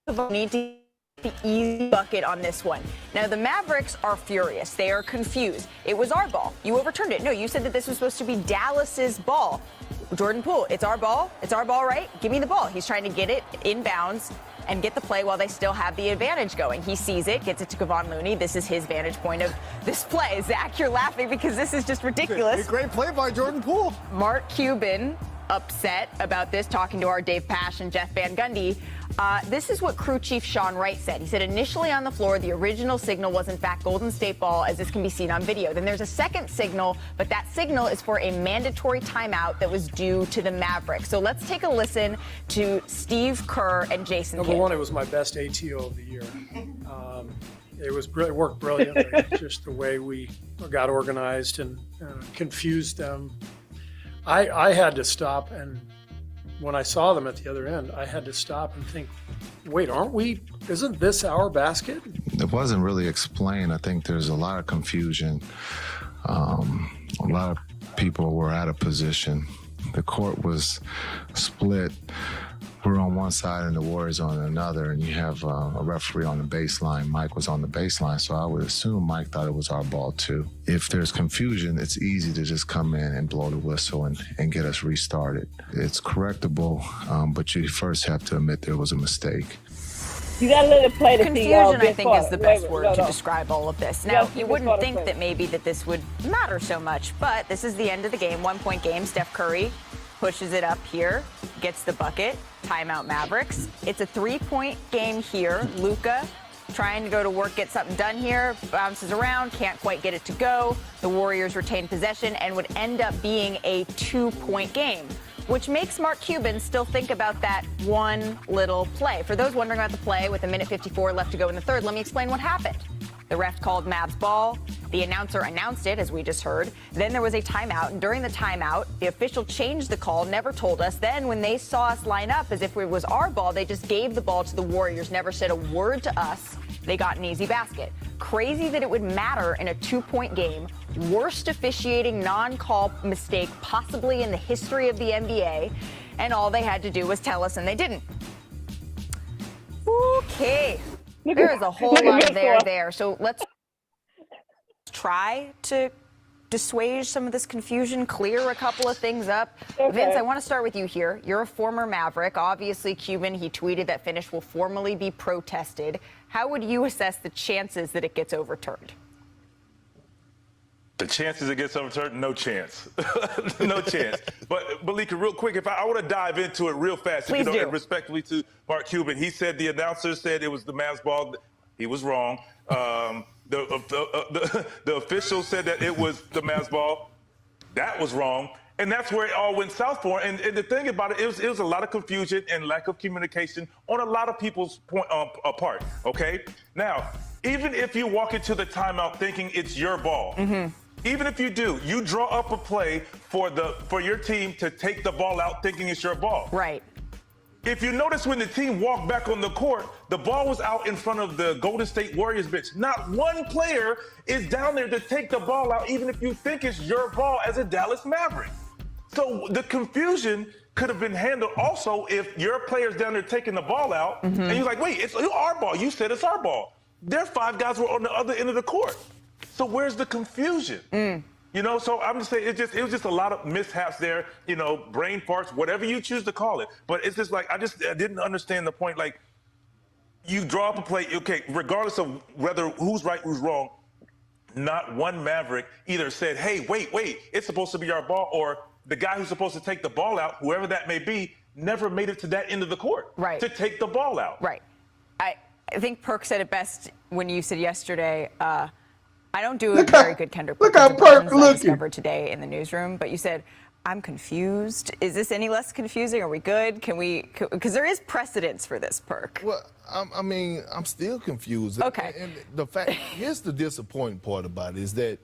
Kevon to the easy bucket on this one. Now, the Mavericks are furious. They are confused. It was our ball. You overturned it. No, you said that this was supposed to be Dallas's ball. Jordan Poole, it's our ball. It's our ball, right? Give me the ball. He's trying to get it inbounds and get the play while they still have the advantage going. He sees it, gets it to Kevon Looney. This is his vantage point of this play. Zach, you're laughing because this is just ridiculous. Great play by Jordan Poole. Mark Cuban upset about this, talking to our Dave Pash and Jeff Van Gundy. This is what crew chief Sean Wright said. He said initially on the floor, the original signal was in fact Golden State ball, as this can be seen on video. Then there's a second signal, but that signal is for a mandatory timeout that was due to the Mavericks. So let's take a listen to Steve Kerr and Jason Number Kidd. one, it was my best ATO of the year. It worked brilliantly. Just the way we got organized and confused them. I had to stop, and when I saw them at the other end, I had to stop and think, wait, isn't this our basket? It wasn't really explained. I think there's a lot of confusion. A lot of people were out of position. The court was split. We're on one side and the Warriors on another, and you have a referee on the baseline. Mike was on the baseline, so I would assume Mike thought it was our ball too. If there's confusion, it's easy to just come in and blow the whistle and get us restarted. It's correctable, but you first have to admit there was a mistake. You gotta let it play to see Confusion, I this think, part. is the best Wait, word no, to no. describe all of this. Now, Yes, you this wouldn't part is think play. that maybe that this would matter so much, but this is the end of the game, 1 point game. Steph Curry pushes it up here, gets the bucket, timeout Mavericks. It's a 3-point game here. Luka trying to go to work, get something done here, bounces around, can't quite get it to go. The Warriors retain possession and would end up being a 2-point game, which makes Mark Cuban still think about that one little play. For those wondering about the play with 1:54 left to go in the third, let me explain what happened. The ref called Mavs ball. The announcer announced it, as we just heard. Then there was a timeout, and during the timeout, the official changed the call, never told us. Then when they saw us line up as if it was our ball, they just gave the ball to the Warriors, never said a word to us. They got an easy basket. Crazy that it would matter in a 2-point game. Worst officiating non-call mistake possibly in the history of the NBA. And all they had to do was tell us, and they didn't. Okay. There is a whole lot of there. So let's try to dissuade some of this confusion, clear a couple of things up. Okay. Vince, I want to start with you here. You're a former Maverick. Obviously, Cuban, he tweeted that finish will formally be protested. How would you assess the chances that it gets overturned? The chances it gets overturned, no chance. No chance. But Malika, real quick, if I want to dive into it real fast, Please do. and respectfully to Mark Cuban, he said the announcer said it was the Mavs ball. He was wrong. The official said that it was the Mavs ball. That was wrong. And that's where it all went south for. And the thing about it, it was a lot of confusion and lack of communication on a lot of people's part, okay? Now, even if you walk into the timeout thinking it's your ball, even if you do, you draw up a play for your team to take the ball out thinking it's your ball. Right. If you notice when the team walked back on the court, the ball was out in front of the Golden State Warriors bench. Not one player is down there to take the ball out, even if you think it's your ball as a Dallas Maverick. So the confusion could have been handled also if your player's down there taking the ball out, and you're like, wait, it's our ball. You said it's our ball. Their 5 guys were on the other end of the court. So where's the confusion? You know, so I'm just saying it was just a lot of mishaps there, you know, brain farts, whatever you choose to call it. But it's just like I didn't understand the point. Like, you draw up a play, okay, regardless of whether who's right, who's wrong, not one Maverick either said, hey, wait, it's supposed to be our ball, or the guy who's supposed to take the ball out, whoever that may be, never made it to that end of the court to take the ball out. Right. I think Perk said it best when you said yesterday, I don't do a very good Kendrick Perkins impressions I discovered today in the newsroom, but you said, I'm confused. Is this any less confusing? Are we good? Because there is precedence for this, Perk. Well, I mean, I'm still confused. Okay. And the fact, here's the disappointing part about it is that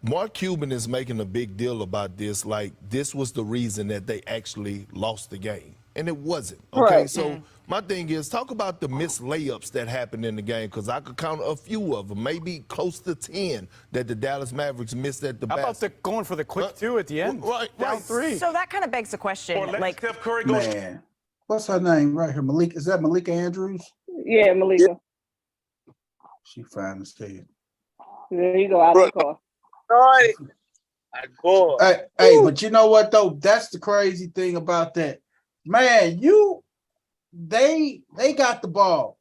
Mark Cuban is making a big deal about this, like this was the reason that they actually lost the game. And it wasn't. Okay, Right. so my thing is, talk about the missed layups that happened in the game, because I could count a few of them, maybe close to 10 that the Dallas Mavericks missed at the basket. How about going for the quick two at the end? Right. Down 3. So that kind of begs the question, Or let like, Steph Curry go. Man, what's her name right here? Malik? Is that Malika Andrews? Yeah, Malika. She fine as hell. There you go. Out of the car. Right. My God. Hey, but you know what though? That's the crazy thing about that. Man, they got the ball.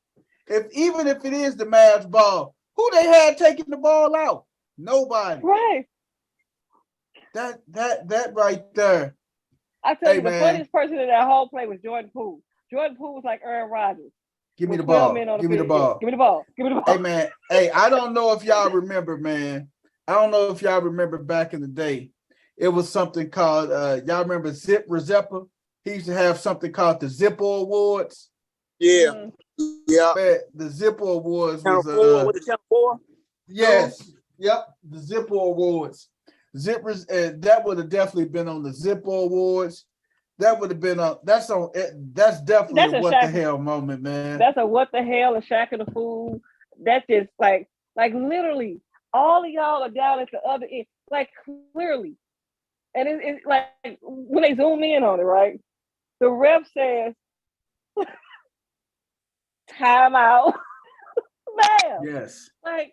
Even if it is the Mavs ball, who they had taking the ball out? Nobody. Right. That right there. I tell Hey, you, the man. funniest person in that whole play was Jordan Poole. Jordan Poole was like Aaron Rodgers. Give me with the 12 ball. men on Give me the field. ball. Give me the ball. Give me the ball. Hey man, hey, I don't know if y'all remember, man. I don't know if y'all remember back in the day. It was something called y'all remember Zip Rizeppa? He used to have something called the Zippo Awards. Yeah. Mhm. Yeah. Man, the Zippo Awards Channel was 4 with the Channel 4. yes, yep, the Zippo Awards. Zippers, that would have definitely been on the Zippo Awards. That would have been that's definitely That's a a what Shaq- the hell moment, man. That's a what the hell, a Shack of the Fool. That's just like literally all of y'all are down at the other end, like clearly. And it's like when they zoom in on it, right? The ref says, timeout. Man, Yes. like,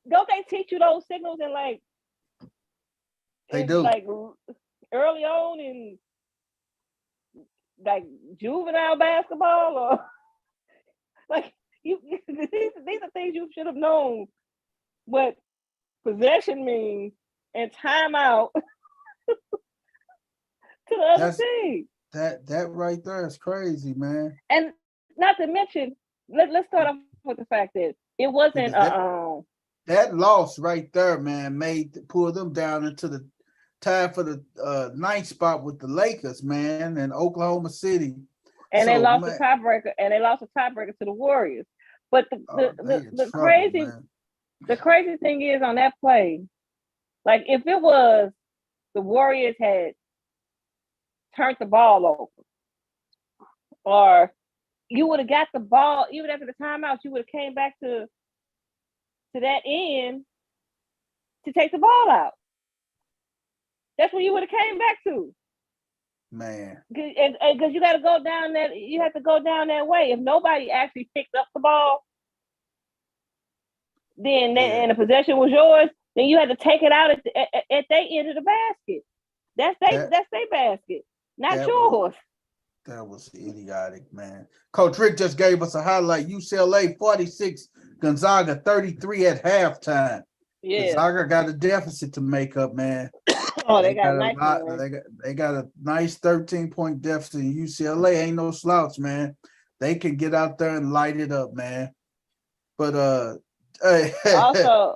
don't they teach you those signals in like, They do. like early on in like juvenile basketball, or like these are things you should have known what possession means and timeout to the other team. That right there is crazy, man. And not to mention, let's start off with the fact that it wasn't That loss right there, man, pulled them down into the tie for the ninth spot with the Lakers, man, and Oklahoma City. and they lost man, the tiebreaker, to the Warriors. But they in the trouble, crazy man. the crazy thing is on that play, like if it was the Warriors had turned the ball over, or you would have got the ball even after the timeout, you would have came back to that end to take the ball out. That's what you would have came back to. Man, Because you got to go down that. You have to go down that way. If nobody actually picked up the ball, then and the possession was yours, then you had to take it out at their end of the basket. That's their basket, not yours. That was idiotic, man. Coach Rick just gave us a highlight. UCLA 46, Gonzaga 33 at halftime. Yeah. Gonzaga got a deficit to make up, man. Oh, they got a nice they got a nice 13-point deficit. UCLA ain't no slouch, man. They can get out there and light it up, man. But also,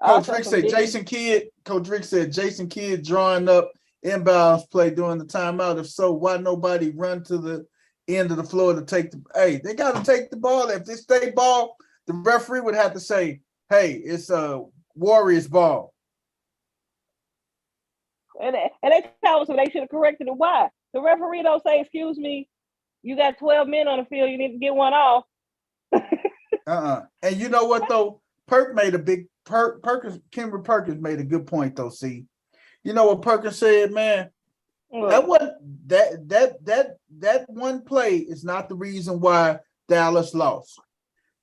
Coach Rick said Jason Kidd. Coach Rick said Jason Kidd drawing up inbounds play during the timeout. If so, why nobody run to the end of the floor to take the? Hey, they got to take the ball. If this stay ball, the referee would have to say, "Hey, it's a Warriors ball." And they tell us when they should have corrected it. Why? The referee don't say, "Excuse me, you got 12 men on the field. You need to get one off." And you know what though? Kendra Perkins made a good point though. See, you know what Perkins said, man? That wasn't that one play is not the reason why Dallas lost.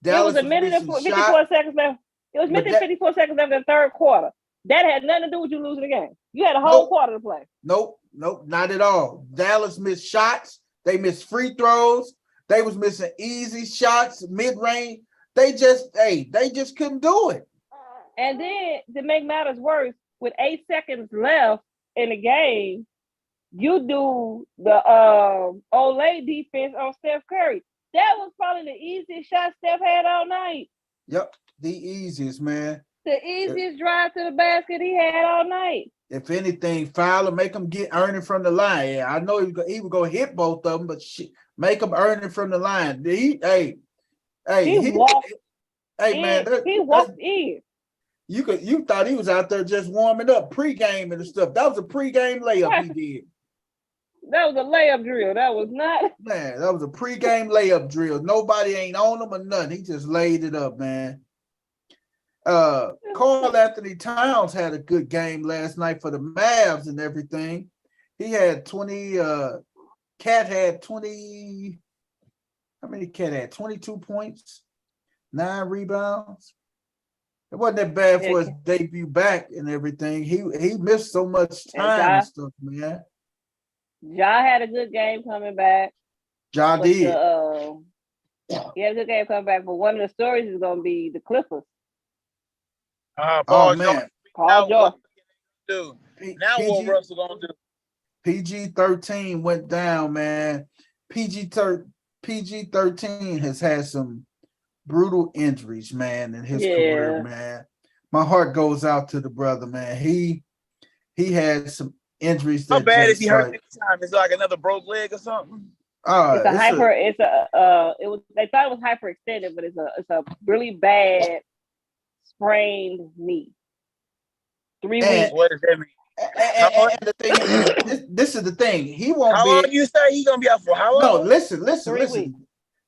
Dallas it was a minute and 54 seconds left. It was 54 seconds left in the third quarter. That had nothing to do with you losing the game. You had a whole quarter to play. Nope, not at all. Dallas missed shots. They missed free throws. They was missing easy shots, mid-range. They just couldn't do it. And then to make matters worse, with 8 seconds left in the game, you do the Olay defense on Steph Curry. That was probably the easiest shot Steph had all night. Yep, the easiest, man. The easiest drive to the basket he had all night. If anything, foul or make him get earning from the line. Yeah, I know he would go hit both of them, but shit, make him earning from the line. He walked in. Man, he walked in. You thought he was out there just warming up, pre-game and stuff. That was a pre-game layup he did. That was a layup drill. That was not. Man, that was a pre-game layup drill. Nobody ain't on him or nothing. He just laid it up, man. Karl Anthony Towns had a good game last night for the Mavs and everything. He had 20. Cat had 20. How many Cat had? 22 points, 9 rebounds. It wasn't that bad for his debut back and everything. He missed so much time and stuff, man. Ja had a good game coming back. Ja did. He had a good game coming back, but one of the stories is going to be the Clippers. Paul man. Paul George. Dude, now what Russell going to do? PG-13 went down, man. PG-13 has had some brutal injuries, man, in his career, man. My heart goes out to the brother, man. He had some injuries. How bad is he hurt this time? Is it like another broke leg or something? They thought it was hyperextended, but it's a really bad sprained knee. 3 weeks. What does that mean? And the thing is, this is the thing. He won't how be. How long you say he's gonna be out for? How long? No, listen. 3 weeks.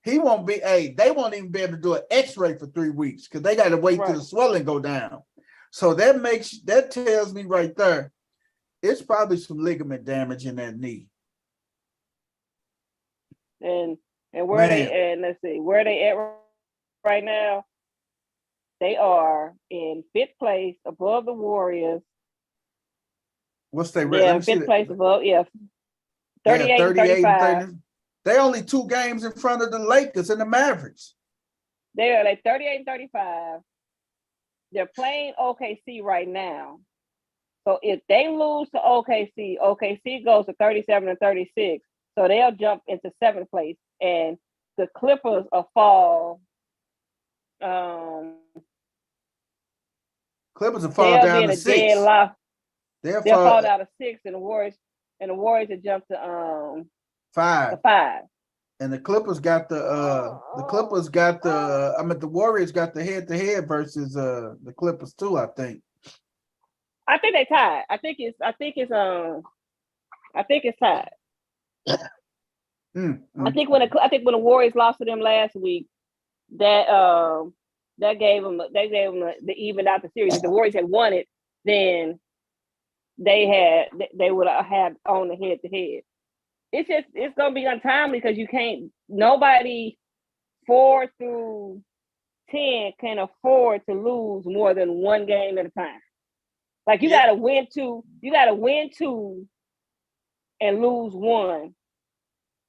He won't be. They won't even be able to do an X-ray for 3 weeks because they got to wait till the swelling go down. So that tells me right there, it's probably some ligament damage in that knee. And where let's see, where they at right now? They are in 5th place above the Warriors. What's their record? Yeah, 5th place above, 38 and 35. They only 2 games in front of the Lakers and the Mavericks. They are like 38 and 35. They're playing OKC right now. So if they lose to OKC goes to 37 and 36. So they'll jump into 7th place. And the Clippers will fall. Clippers will fall down to 6. They'll fall down to 6, and the Warriors will jump to 5. 5. And the Clippers got the Warriors got the head-to-head versus the Clippers too, I think. I think they tied. I think it's tied. I think when the Warriors lost to them last week, that gave them the even out the series. If the Warriors had won it, then they would have had on the head-to-head. It's gonna be untimely because you can't. Nobody 4 through 10 can afford to lose more than 1 game at a time. Like you gotta win 2. You gotta win 2 and lose 1.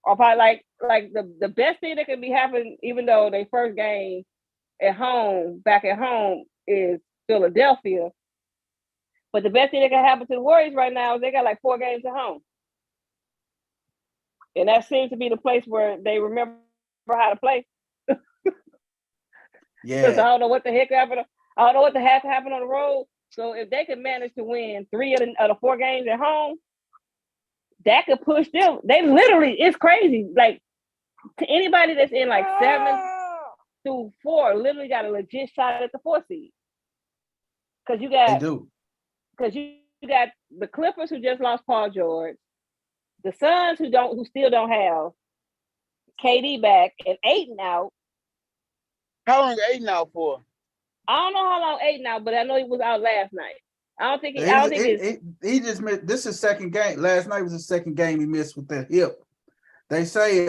Or probably like the best thing that could be happening, even though their first game back at home is Philadelphia. But the best thing that can happen to the Warriors right now is they got like 4 games at home. And that seems to be the place where they remember how to play. Because I don't know what the heck happened. I don't know what the heck happened on the road. So if they could manage to win 3 of the 4 games at home, that could push them. They literally, it's crazy. Like to anybody that's in like 7 through 4, literally got a legit shot at the 4 seed. Because you got the Clippers who just lost Paul George, the Suns who still don't have KD back, and Ayton out. How long is Ayton out for? I don't know how long Ayton out, but I know he was out last night. He just missed. This is second game. Last night was the second game he missed with that hip. They say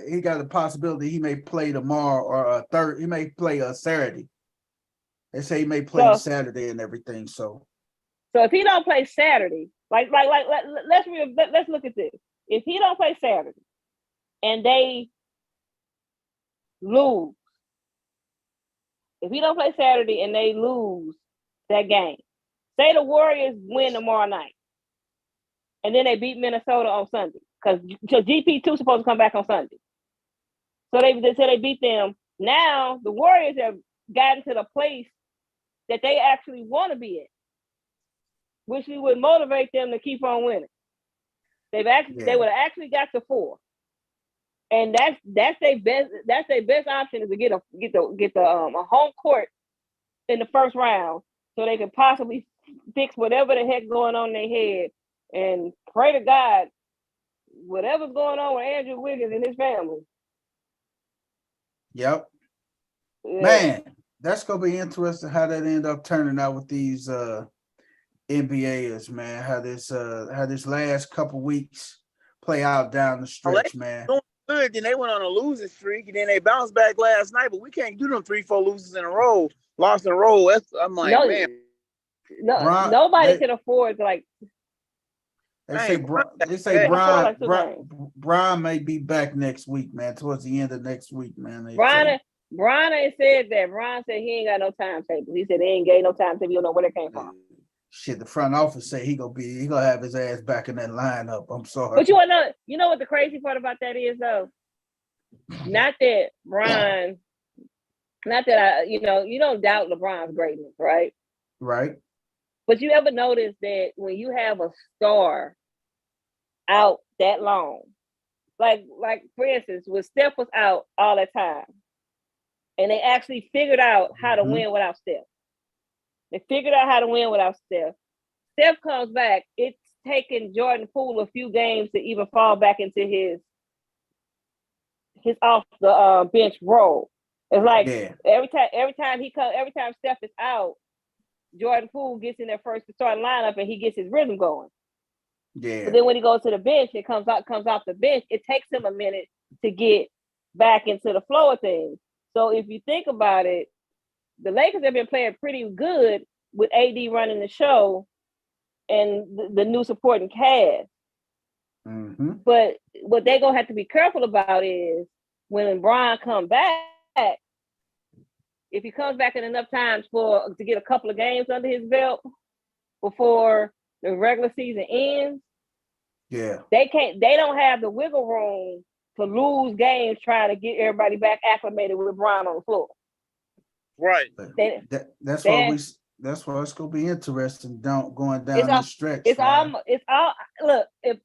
he got a possibility he may play tomorrow or third. He may play Saturday. They say he may play Saturday and everything. So if he don't play Saturday, let's look at this. If he don't play Saturday, and they lose, if he don't play Saturday and they lose that game, say the Warriors win tomorrow night, and then they beat Minnesota on Sunday, because GP2 supposed to come back on Sunday. So they beat them. Now the Warriors have gotten to the place that they actually want to be at, which would motivate them to keep on winning. They would have actually got to 4. And that's their best option, is to get a home court in the first round, so they can possibly fix whatever the heck going on in their head, and pray to God whatever's going on with Andrew Wiggins and his family. Yep. Yeah. Man, that's gonna be interesting how that end up turning out with these NBAers, man. How this last couple weeks play out down the stretch, man. Doing good, then they went on a losing streak, and then they bounced back last night. But we can't do them 3-4 losers in a row, lost in a row. I'm like, man. Nobody can afford to, like. They say Brian may be back next week, man. Towards the end of next week, man. Brian said that. Brian said he ain't got no timetable. He said they ain't gave no timetable. You don't know where it came from. Shit, the front office say he gonna have his ass back in that lineup. I'm sorry. But you know what the crazy part about that is, though? Not that Brian, you don't doubt LeBron's greatness, right? Right. But you ever notice that when you have a star out that long, like for instance, when Steph was out all that time, and they actually figured out how to win without Steph. They figured out how to win without Steph. Steph comes back. It's taken Jordan Poole a few games to even fall back into his off the bench role. It's like every time Steph is out, Jordan Poole gets in there first to start lineup, and he gets his rhythm going. Yeah. But then when he goes to the bench, it comes off the bench. It takes him a minute to get back into the flow of things. So if you think about it, the Lakers have been playing pretty good with AD running the show and the new supporting cast. Mm-hmm. But what they're gonna have to be careful about is when Brian comes back, if he comes back in enough times to get a couple of games under his belt before the regular season ends, they don't have the wiggle room to lose games trying to get everybody back acclimated with Brian on the floor. Right. That's why it's gonna be interesting going down the stretch. It's all look, if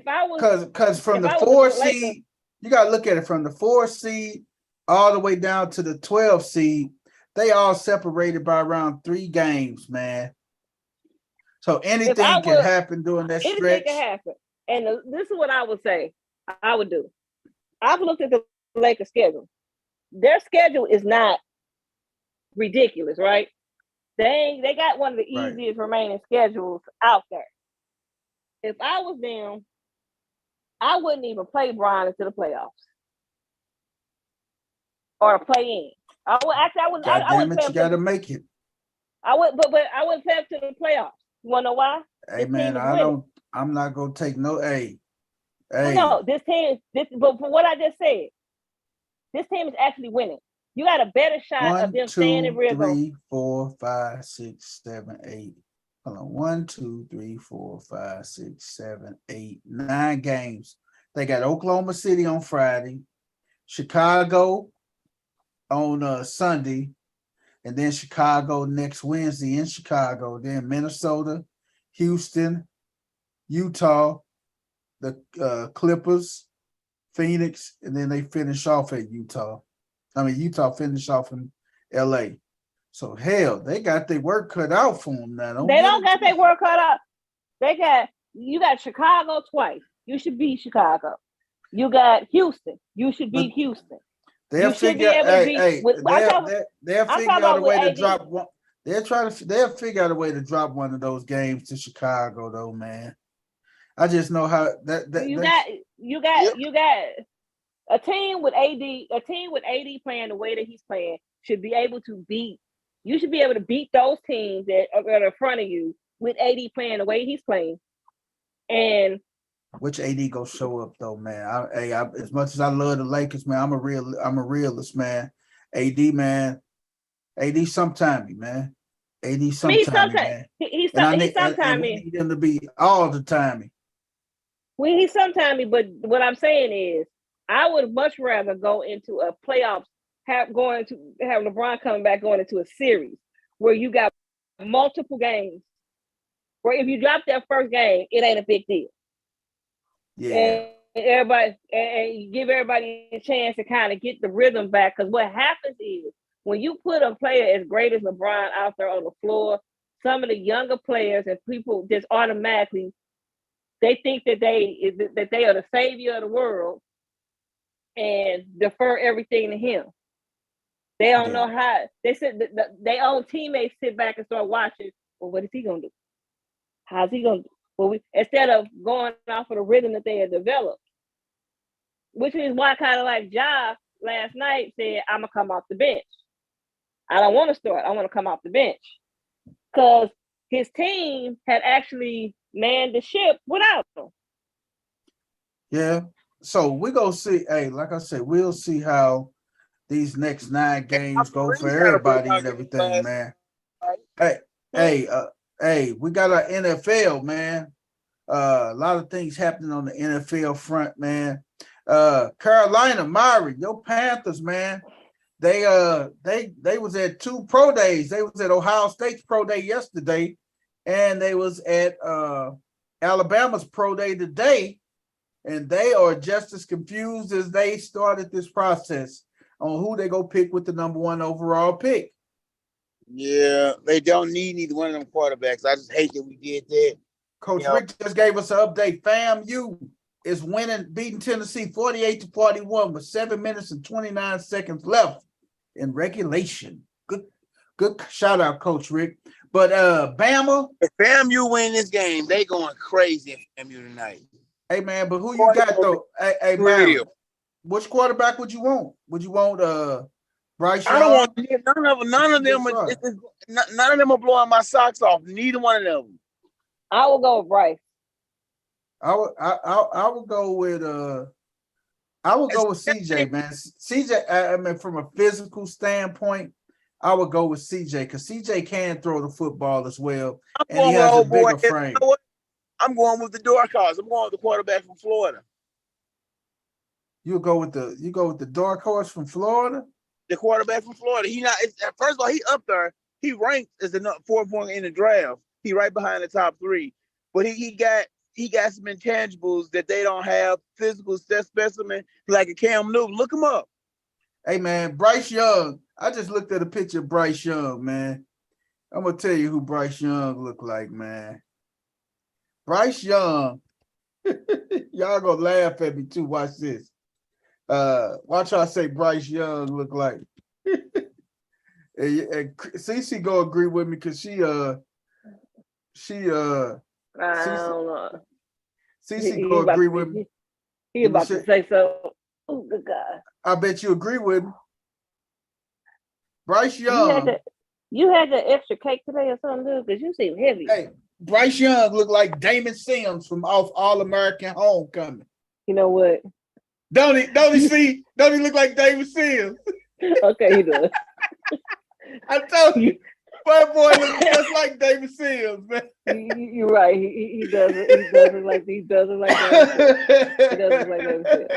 I was because from the 4 seed, you gotta look at it from the 4 seed all the way down to the 12 seed. They all separated by around 3 games, man. So anything can happen during that stretch. Anything can happen. And this is what I would say I would do. I've looked at the Lakers schedule. Their schedule is not ridiculous, right? They got one of the easiest remaining schedules out there. If I was them, I wouldn't even play Brian into the playoffs or play in. I wouldn't. You got to make it. I would, but I wouldn't play up to the playoffs. You want to know why? Hey man, I'm not gonna take no A. No, this team. But for what I just said, this team is actually winning. You got a better shot of them staying in rhythm. 1, 2, 3, 4, 5, 6, 7, 8. Hold on. 1, 2, 3, 4, 5, 6, 7, 8, 9 games. They got Oklahoma City on Friday, Chicago on Sunday, and then Chicago next Wednesday in Chicago. Then Minnesota, Houston, Utah, the Clippers, Phoenix, and then they finish off at Utah. Utah finished off in LA. So hell, they got their work cut out for them now. They don't got their work cut out. You got Chicago twice. You should beat Chicago. You got Houston. You should beat Houston. They'll figure out a way to drop one. They'll figure out a way to drop one of those games to Chicago, though, man. I just know how you got a team with AD playing the way that he's playing should be able to beat. You should be able to beat those teams that are in front of you with AD playing the way he's playing. And Which AD go show up though, man? As much as I love the Lakers, man, I'm a realist, man. AD, man. AD sometimey, man. AD I mean, sometimey, man. he's And I sometimey. need him to be all the timey. Well, he's sometimey, but what I'm saying is, I would much rather go into a playoffs, have LeBron coming back going into a series where you got multiple games. Where if you drop that first game, it ain't a big deal. Yeah. And you give everybody a chance to kind of get the rhythm back. Because what happens is when you put a player as great as LeBron out there on the floor, some of the younger players and people just automatically they think that they are the savior of the world and defer everything to him. They don't know how. They said their own teammates sit back and start watching. Well, what is he gonna do? How's he gonna do? Well, instead of going off of the rhythm that they had developed, which is why kind of like Ja last night said, "I'm gonna come off the bench. I don't want to start. I want to come off the bench," because his team had actually manned the ship without him. Yeah. So we go see. Hey, like I said, we'll see how these next 9 games go for everybody and everything, man. Hey, we got our NFL, man. A lot of things happening on the NFL front, man. Carolina, Maury, your Panthers, man. They was at 2 pro days. They was at Ohio State's pro day yesterday, and they was at Alabama's pro day today, and they are just as confused as they started this process on who they go pick with the number 1 overall pick. Yeah, they don't need neither one of them quarterbacks. I just hate that we did that. Coach Rick just gave us an update. FAMU is beating Tennessee 48-41 with 7 minutes and 29 seconds left in regulation. Good shout out, Coach Rick. But Bama, if FAMU win this game, they going crazy in FAMU tonight. Hey man, but who you got though? Hey man, which quarterback would you want? Would you want Bryce Young? I don't want none of them. None of them are blowing my socks off. Neither one of them. I will go with Bryce. I would go with CJ, man. CJ, I mean, from a physical standpoint, I would go with CJ because CJ can throw the football as well, and he has a bigger frame. You know what? I'm going with the dark horse. I'm going with the quarterback from Florida. You go with the dark horse from Florida. The quarterback from Florida. First of all, he up there. He ranked as the 4th one in the draft. He right behind the top 3, but he got some intangibles that they don't have. Physical specimen like a Cam Newton. Look him up. Hey man, Bryce Young. I just looked at a picture of Bryce Young, man. I'm gonna tell you who Bryce Young look like, man. Bryce Young. Y'all gonna laugh at me too. Watch this. Watch how I say Bryce Young look like. and Cece go agree with me because she I don't know. Cece go agree with me. He about to say so. Oh, good God. I bet you agree with me. Bryce Young. You had the extra cake today or something, dude? Because you seem heavy. Hey, Bryce Young looked like Damon Sims from off All American Homecoming. You know what? Don't he look like Damon Sims? Okay, he does. I told you. Boy looks just like Damon Sims, man. You're right. He doesn't like David Sims. He doesn't like David Sims.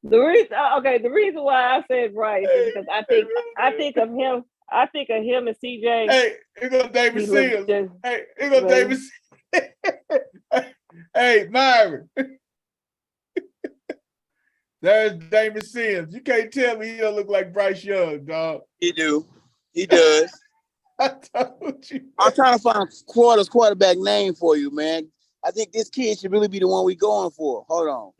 The reason why I said Bryce is because I think of him and CJ. Hey, here goes David Sims. Hey, here goes David Sims. Hey, Myron. There's David Sims. You can't tell me he don't look like Bryce Young, dog. He do. He does. I told you. I'm trying to find quarterback name for you, man. I think this kid should really be the one we going for. Hold on.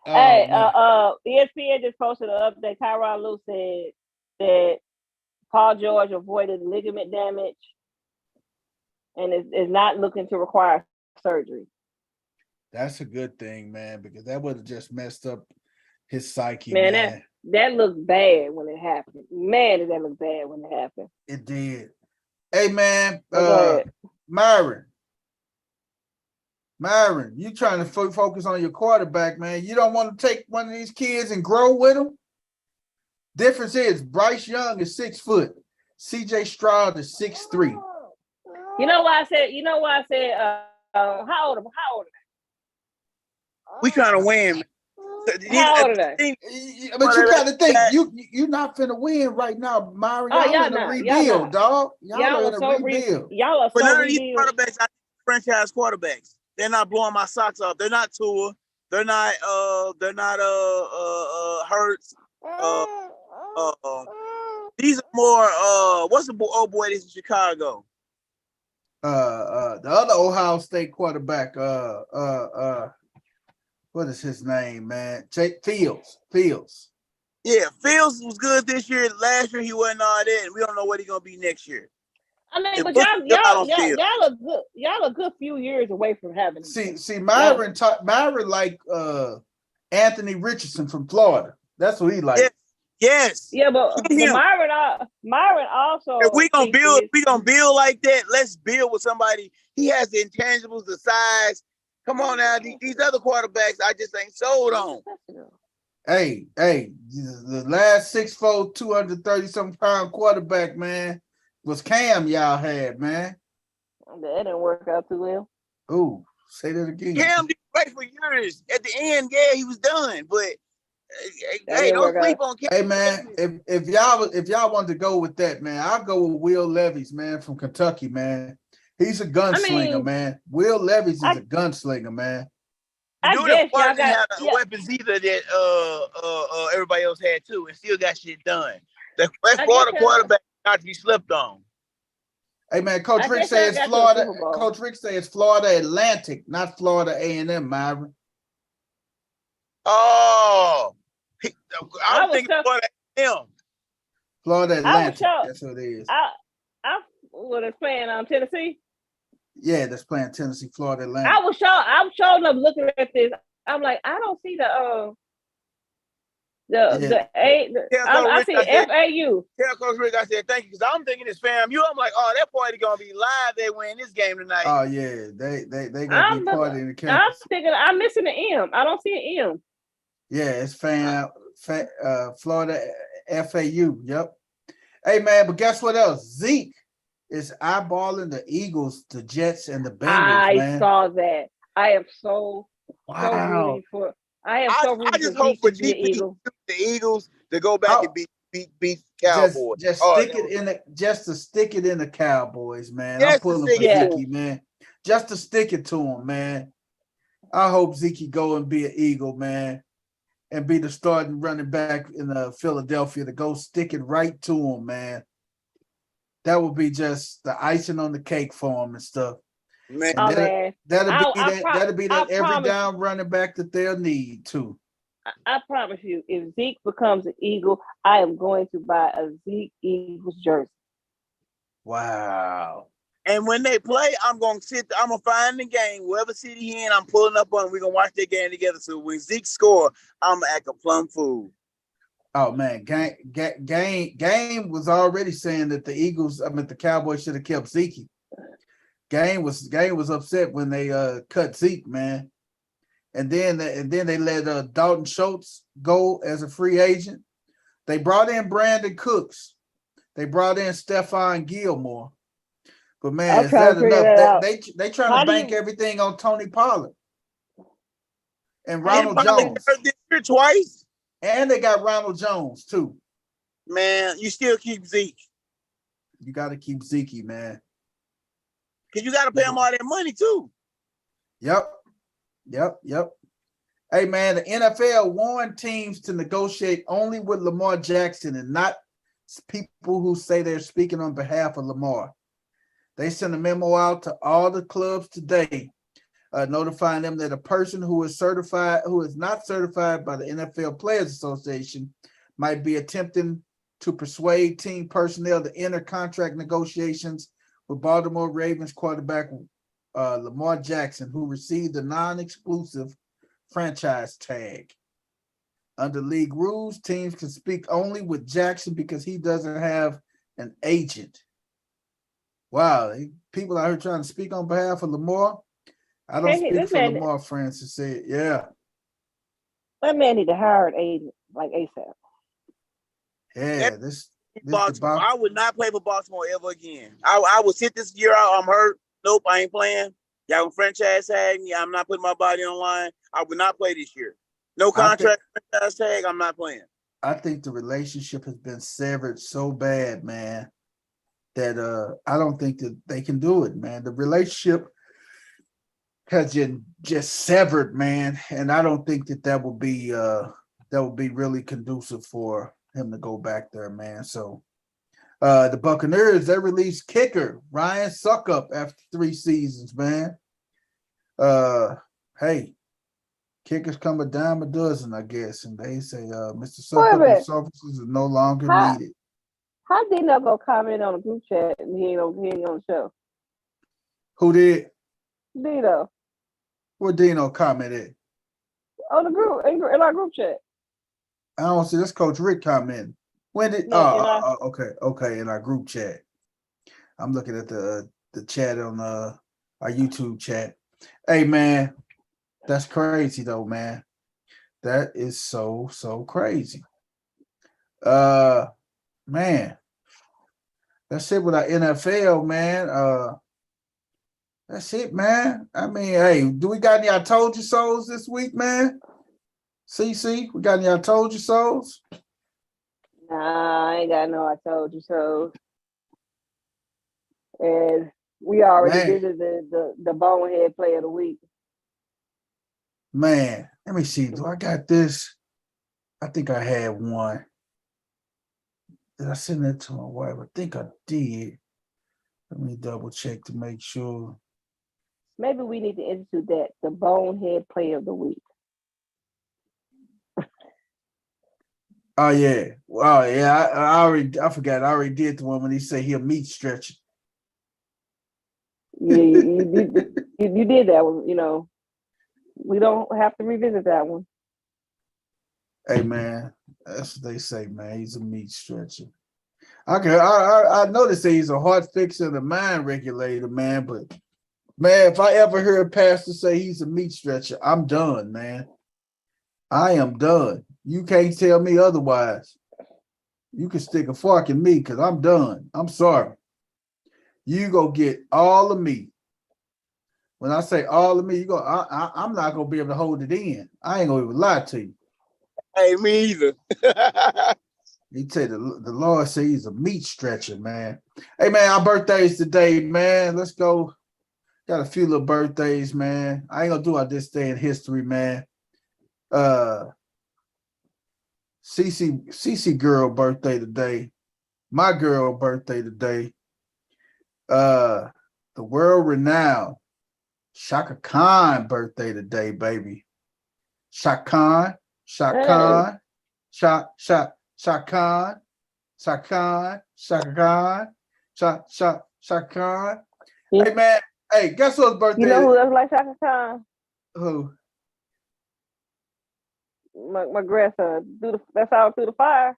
Hey, ESPN just posted an update. Tyronn Lue said that Paul George avoided ligament damage and is not looking to require surgery. That's a good thing, man, because that would have just messed up his psyche, man. That looked bad when it happened. Man, did that look bad when it happened. It did. Hey, man, Myron. Myron, you trying to focus on your quarterback, man. You don't want to take one of these kids and grow with them. Difference is Bryce Young is 6 foot. CJ Stroud is 6'3". You know why I said? How old are they? We trying to win. How old are they? But you got to think, you're not finna win right now, Myron. Oh, Y'all y'all in a not. rebuild, dog. Y'all are in a rebuild. Y'all are But so none of these rebuild. quarterbacks are franchise quarterbacks. They're not blowing my socks off. They're not Tua. They're not Hurts. These are more what's the old boy that's in Chicago? The other Ohio State quarterback, what is his name, man? Fields. Yeah, Fields was good this year. Last year he wasn't all that, and we don't know what he's gonna be next year. I mean, It but looks good y'all on field. are good. Y'all a good few years away from having. See, Myron like Anthony Richardson from Florida. That's what he like. Yes. Yeah, but Myron also. If we gonna build like that, let's build with somebody. He has the intangibles, the size. Come on now, these other quarterbacks, I just ain't sold on. Hey, the last 6'4", 230-something pound quarterback, man, was Cam y'all had, man. That didn't work out too well. Ooh, say that again. Cam did great for years. At the end, yeah, he was done. But hey, don't sleep on Cam. Hey man, if y'all want to go with that, man, I'll go with Will Levis, man, from Kentucky, man. He's a gunslinger, man. Will Levis is a gunslinger, man. You do the part that had weapons either that everybody else had too, and still got shit done. That Florida quarterback not to be slept on. Hey man, Coach Rick says Florida. Coach Rick says Florida Atlantic, not Florida A&M, Myron. Oh, I'm thinking Florida A&M. Florida Atlantic. That's what it is. I was playing on Tennessee. Yeah, that's playing Tennessee, Florida Atlantic. I was showing up looking at this. I'm like, I don't see I see FAU. Tell Coach Rick I said thank you, because I'm thinking it's FAMU. I'm like, oh, that party gonna be live. They win this game tonight. Oh yeah, they gonna be partying the campus. I'm missing the M. I don't see an M. Yeah, it's Florida FAU. Yep. Hey man, but guess what else? Zeke is eyeballing the Eagles, the Jets, and the Bengals. I saw that. I am so wow. I just hope for GP the Eagles to go back and beat Cowboys. Just to stick it in the Cowboys, man. I'm pulling for Zeke, man. Just to stick it to him, man. I hope Zeke go and be an Eagle, man, and be the starting running back in Philadelphia to go stick it right to him, man. That would be just the icing on the cake for him and stuff. Man, that'll be that every down running back that they'll need too. I promise you, if Zeke becomes an Eagle, I am going to buy a Zeke Eagles jersey. Wow. And when they play, I'm gonna find the game, wherever city he in, I'm pulling up on. We're gonna watch that game together. So when Zeke score, I'm gonna act a plum fool. Oh man, Game was already saying that the Cowboys should have kept Zeke. Game was upset when they cut Zeke, man. And then they let Dalton Schultz go as a free agent. They brought in Brandon Cooks. They brought in Stephon Gilmore. But man, is that enough? They trying to bank everything on Tony Pollard and Ronald Jones. This year twice. And they got Ronald Jones too. Man, you still keep Zeke. You got to keep Zeke, man. Because you got to pay him all that money too. Yep. Hey, man, the NFL warned teams to negotiate only with Lamar Jackson and not people who say they're speaking on behalf of Lamar. They sent a memo out to all the clubs today, notifying them that a person who is not certified by the NFL Players Association might be attempting to persuade team personnel to enter contract negotiations with Baltimore Ravens quarterback Lamar Jackson, who received the non-exclusive franchise tag. Under league rules, teams can speak only with Jackson because he doesn't have an agent. Wow, people out here trying to speak on behalf of Lamar. I don't speak this for man, Lamar Francis said, yeah. that man need to hire an agent like ASAP. Yeah, this Baltimore. debacle. I would not play for Baltimore ever again. I would sit this year out. I'm hurt. Nope, I ain't playing. Y'all can franchise tag me. I'm not putting my body on line. I would not play this year. No contract, franchise tag. I'm not playing. I think the relationship has been severed so bad, man, that I don't think that they can do it, man. The relationship has just severed, man, and I don't think that would be really conducive for him to go back there, man. So the Buccaneers, they released kicker Ryan Suckup after 3 seasons, man. Hey, kickers come a dime a dozen, I guess, and they say Mr. Suckup's services are no longer needed. How did not go comment on the group chat and he ain't on the show? Who did? Dino. Where Dino commented? On the group, in our group chat. I don't see this. Coach Rick commenting. When did? Okay, in our group chat. I'm looking at the chat on our YouTube chat. Hey, man, that's crazy though, man. That is so crazy. Man, that's it with our NFL, man. That's it, man. I mean, hey, do we got any I told you souls this week, man? CC, we got any I told you souls? Nah, I ain't got no I told you so. And we already visited the bonehead play of the week. Man, let me see. Do I got this? I think I had one. Did I send that to my wife? I think I did. Let me double check to make sure. Maybe we need to institute that, the bonehead play of the week. Oh yeah. Oh yeah. I forgot. I already did the one when he said he'll meat stretcher. Yeah, you did that one, you know. We don't have to revisit that one. Hey man, that's what they say, man. He's a meat stretcher. I know they say he's a heart fixer and a mind regulator, man, but man, if I ever hear a pastor say he's a meat stretcher, I'm done, man. I am done. You can't tell me otherwise. You can stick a fork in me because I'm done. I'm sorry. You go get all of me. When I say all of me, I'm not gonna be able to hold it in. I ain't gonna even lie to you. Hey, me either. He tell you the Lord say he's a meat stretcher, man. Hey man, our birthdays today, man. Let's go. Got a few little birthdays, man. I ain't gonna do this day in history, man. CC girl birthday today. My girl birthday today. The world renowned Shaka Khan birthday today, baby. Shaka Khan. Hey, man. Hey, guess whose birthday? You know who else like Shaka Khan? Who? My grandson. That's all through the fire.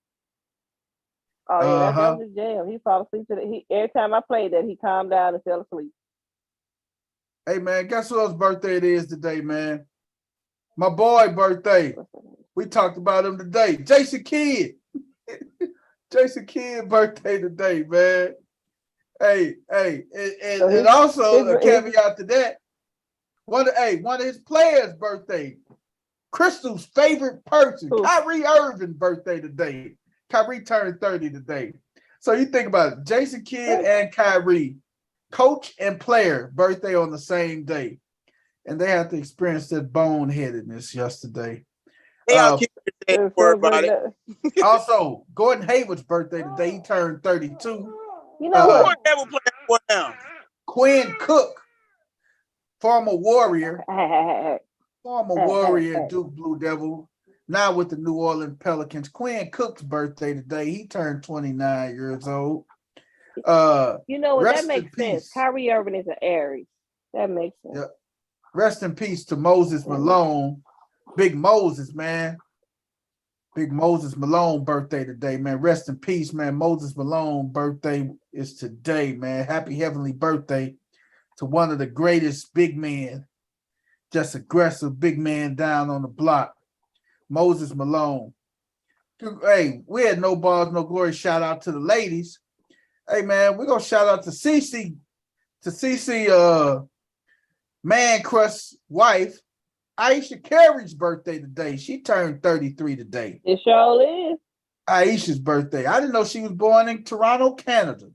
Oh yeah, that was his jam. He fall asleep every time I played that, he calmed down and fell asleep. Hey man, guess whose birthday it is today, man? My boy birthday. We talked about him today. Jason Kidd. Jason Kidd birthday today, man. Hey, and also a caveat to that. One of his players' birthday. Crystal's favorite person, Kyrie Irving birthday today. Kyrie turned 30 today. So you think about it, Jason Kidd and Kyrie, coach and player, birthday on the same day. And they had to experience that boneheadedness yesterday. Also, Gordon Hayward's birthday today. He turned 32. You know what now? Quinn Cook, former Warrior. Former Warrior, Duke Blue Devil, now with the New Orleans Pelicans. Quinn Cook's birthday today. He turned 29 years old. You know what? That makes sense. Kyrie Irving is an Aries. That makes sense. Yep. Rest in peace to Moses Malone. Big Moses, man. Big Moses Malone birthday today, man. Rest in peace, man. Moses Malone birthday is today, man. Happy heavenly birthday to one of the greatest big men just aggressive big man down on the block. Moses Malone. Hey, we had no balls, no glory. Shout out to the ladies. Hey man, we're gonna shout out to Cece, Man Crush wife, Aisha Carey's birthday today. She turned 33 today. It sure is. Aisha's birthday. I didn't know she was born in Toronto, Canada.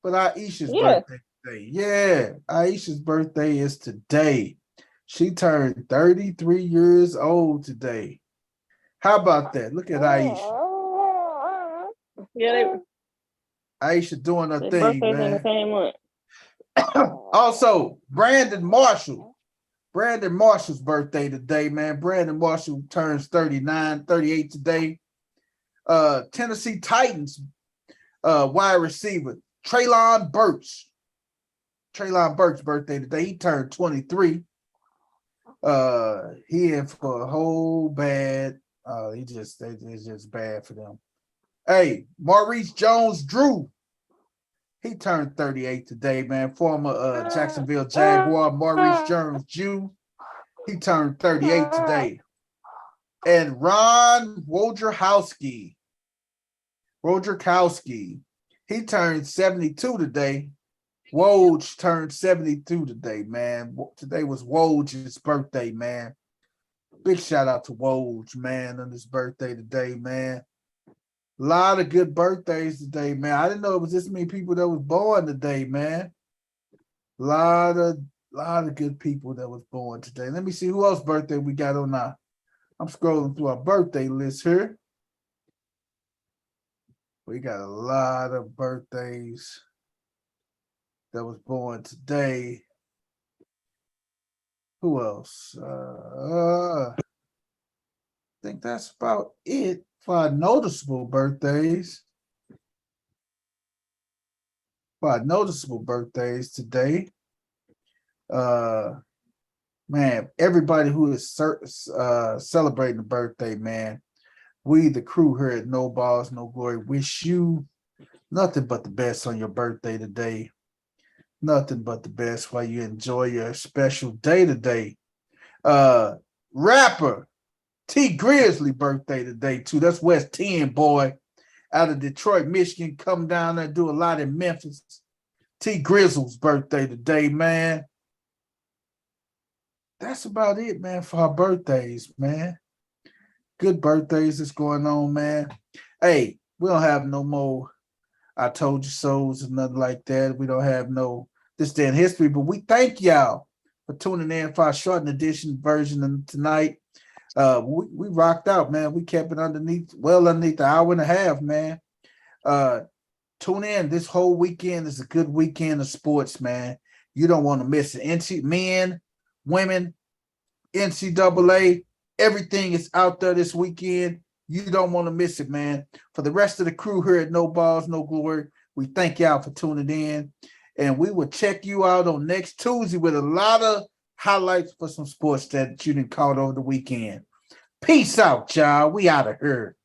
But Aisha's birthday today. Yeah, Aisha's birthday is today. She turned 33 years old today. How about that? Look at Aisha. Yeah, Aisha doing her their thing, birthdays in the man. same month. Also, Brandon Marshall. Brandon Marshall's birthday today, man. Brandon Marshall turns 38 today. Tennessee Titans wide receiver, Treylon Burks. Treylon Burks' birthday today. He turned 23. He in for a whole bad. It's just bad for them. Hey, Maurice Jones-Drew. He turned 38 today, man. Former Jacksonville Jaguar, Maurice Jones-Drew. He turned 38 today. And Ron Wojciechowski. He turned 72 today. Woj turned 72 today, man. Today was Woj's birthday, man. Big shout out to Woj, man, on his birthday today, man. A lot of good birthdays today, man. I didn't know it was this many people that was born today, man. A lot of good people that was born today. Let me see who else birthday we got on our. I'm scrolling through our birthday list here. We got a lot of birthdays that was born today. Who else? I think that's about it for our noticeable birthdays. Today. Man, everybody who is celebrating a birthday, man, we, the crew here at No Balls, No Glory, wish you nothing but the best on your birthday today. Nothing but the best while you enjoy your special day today. Rapper T Grizzly birthday today, too. That's West 10, boy, out of Detroit, Michigan. Come down there and do a lot in Memphis. T Grizzle's birthday today, man. That's about it, man, for our birthdays, man. Good birthdays that's going on, man. Hey, we don't have no more I told you so's and nothing like that. We don't have no this day in history, but we thank y'all for tuning in for our shortened edition version of tonight. We rocked out, man. We kept it underneath the hour and a half, man. Tune in. This whole weekend is a good weekend of sports, man. You don't want to miss it. Men, women, NCAA, everything is out there this weekend. You don't want to miss it, man. For the rest of the crew here at No Balls, No Glory, we thank y'all for tuning in. And we will check you out on next Tuesday with a lot of highlights for some sports that you didn't caught over the weekend. Peace out, y'all. We out of here.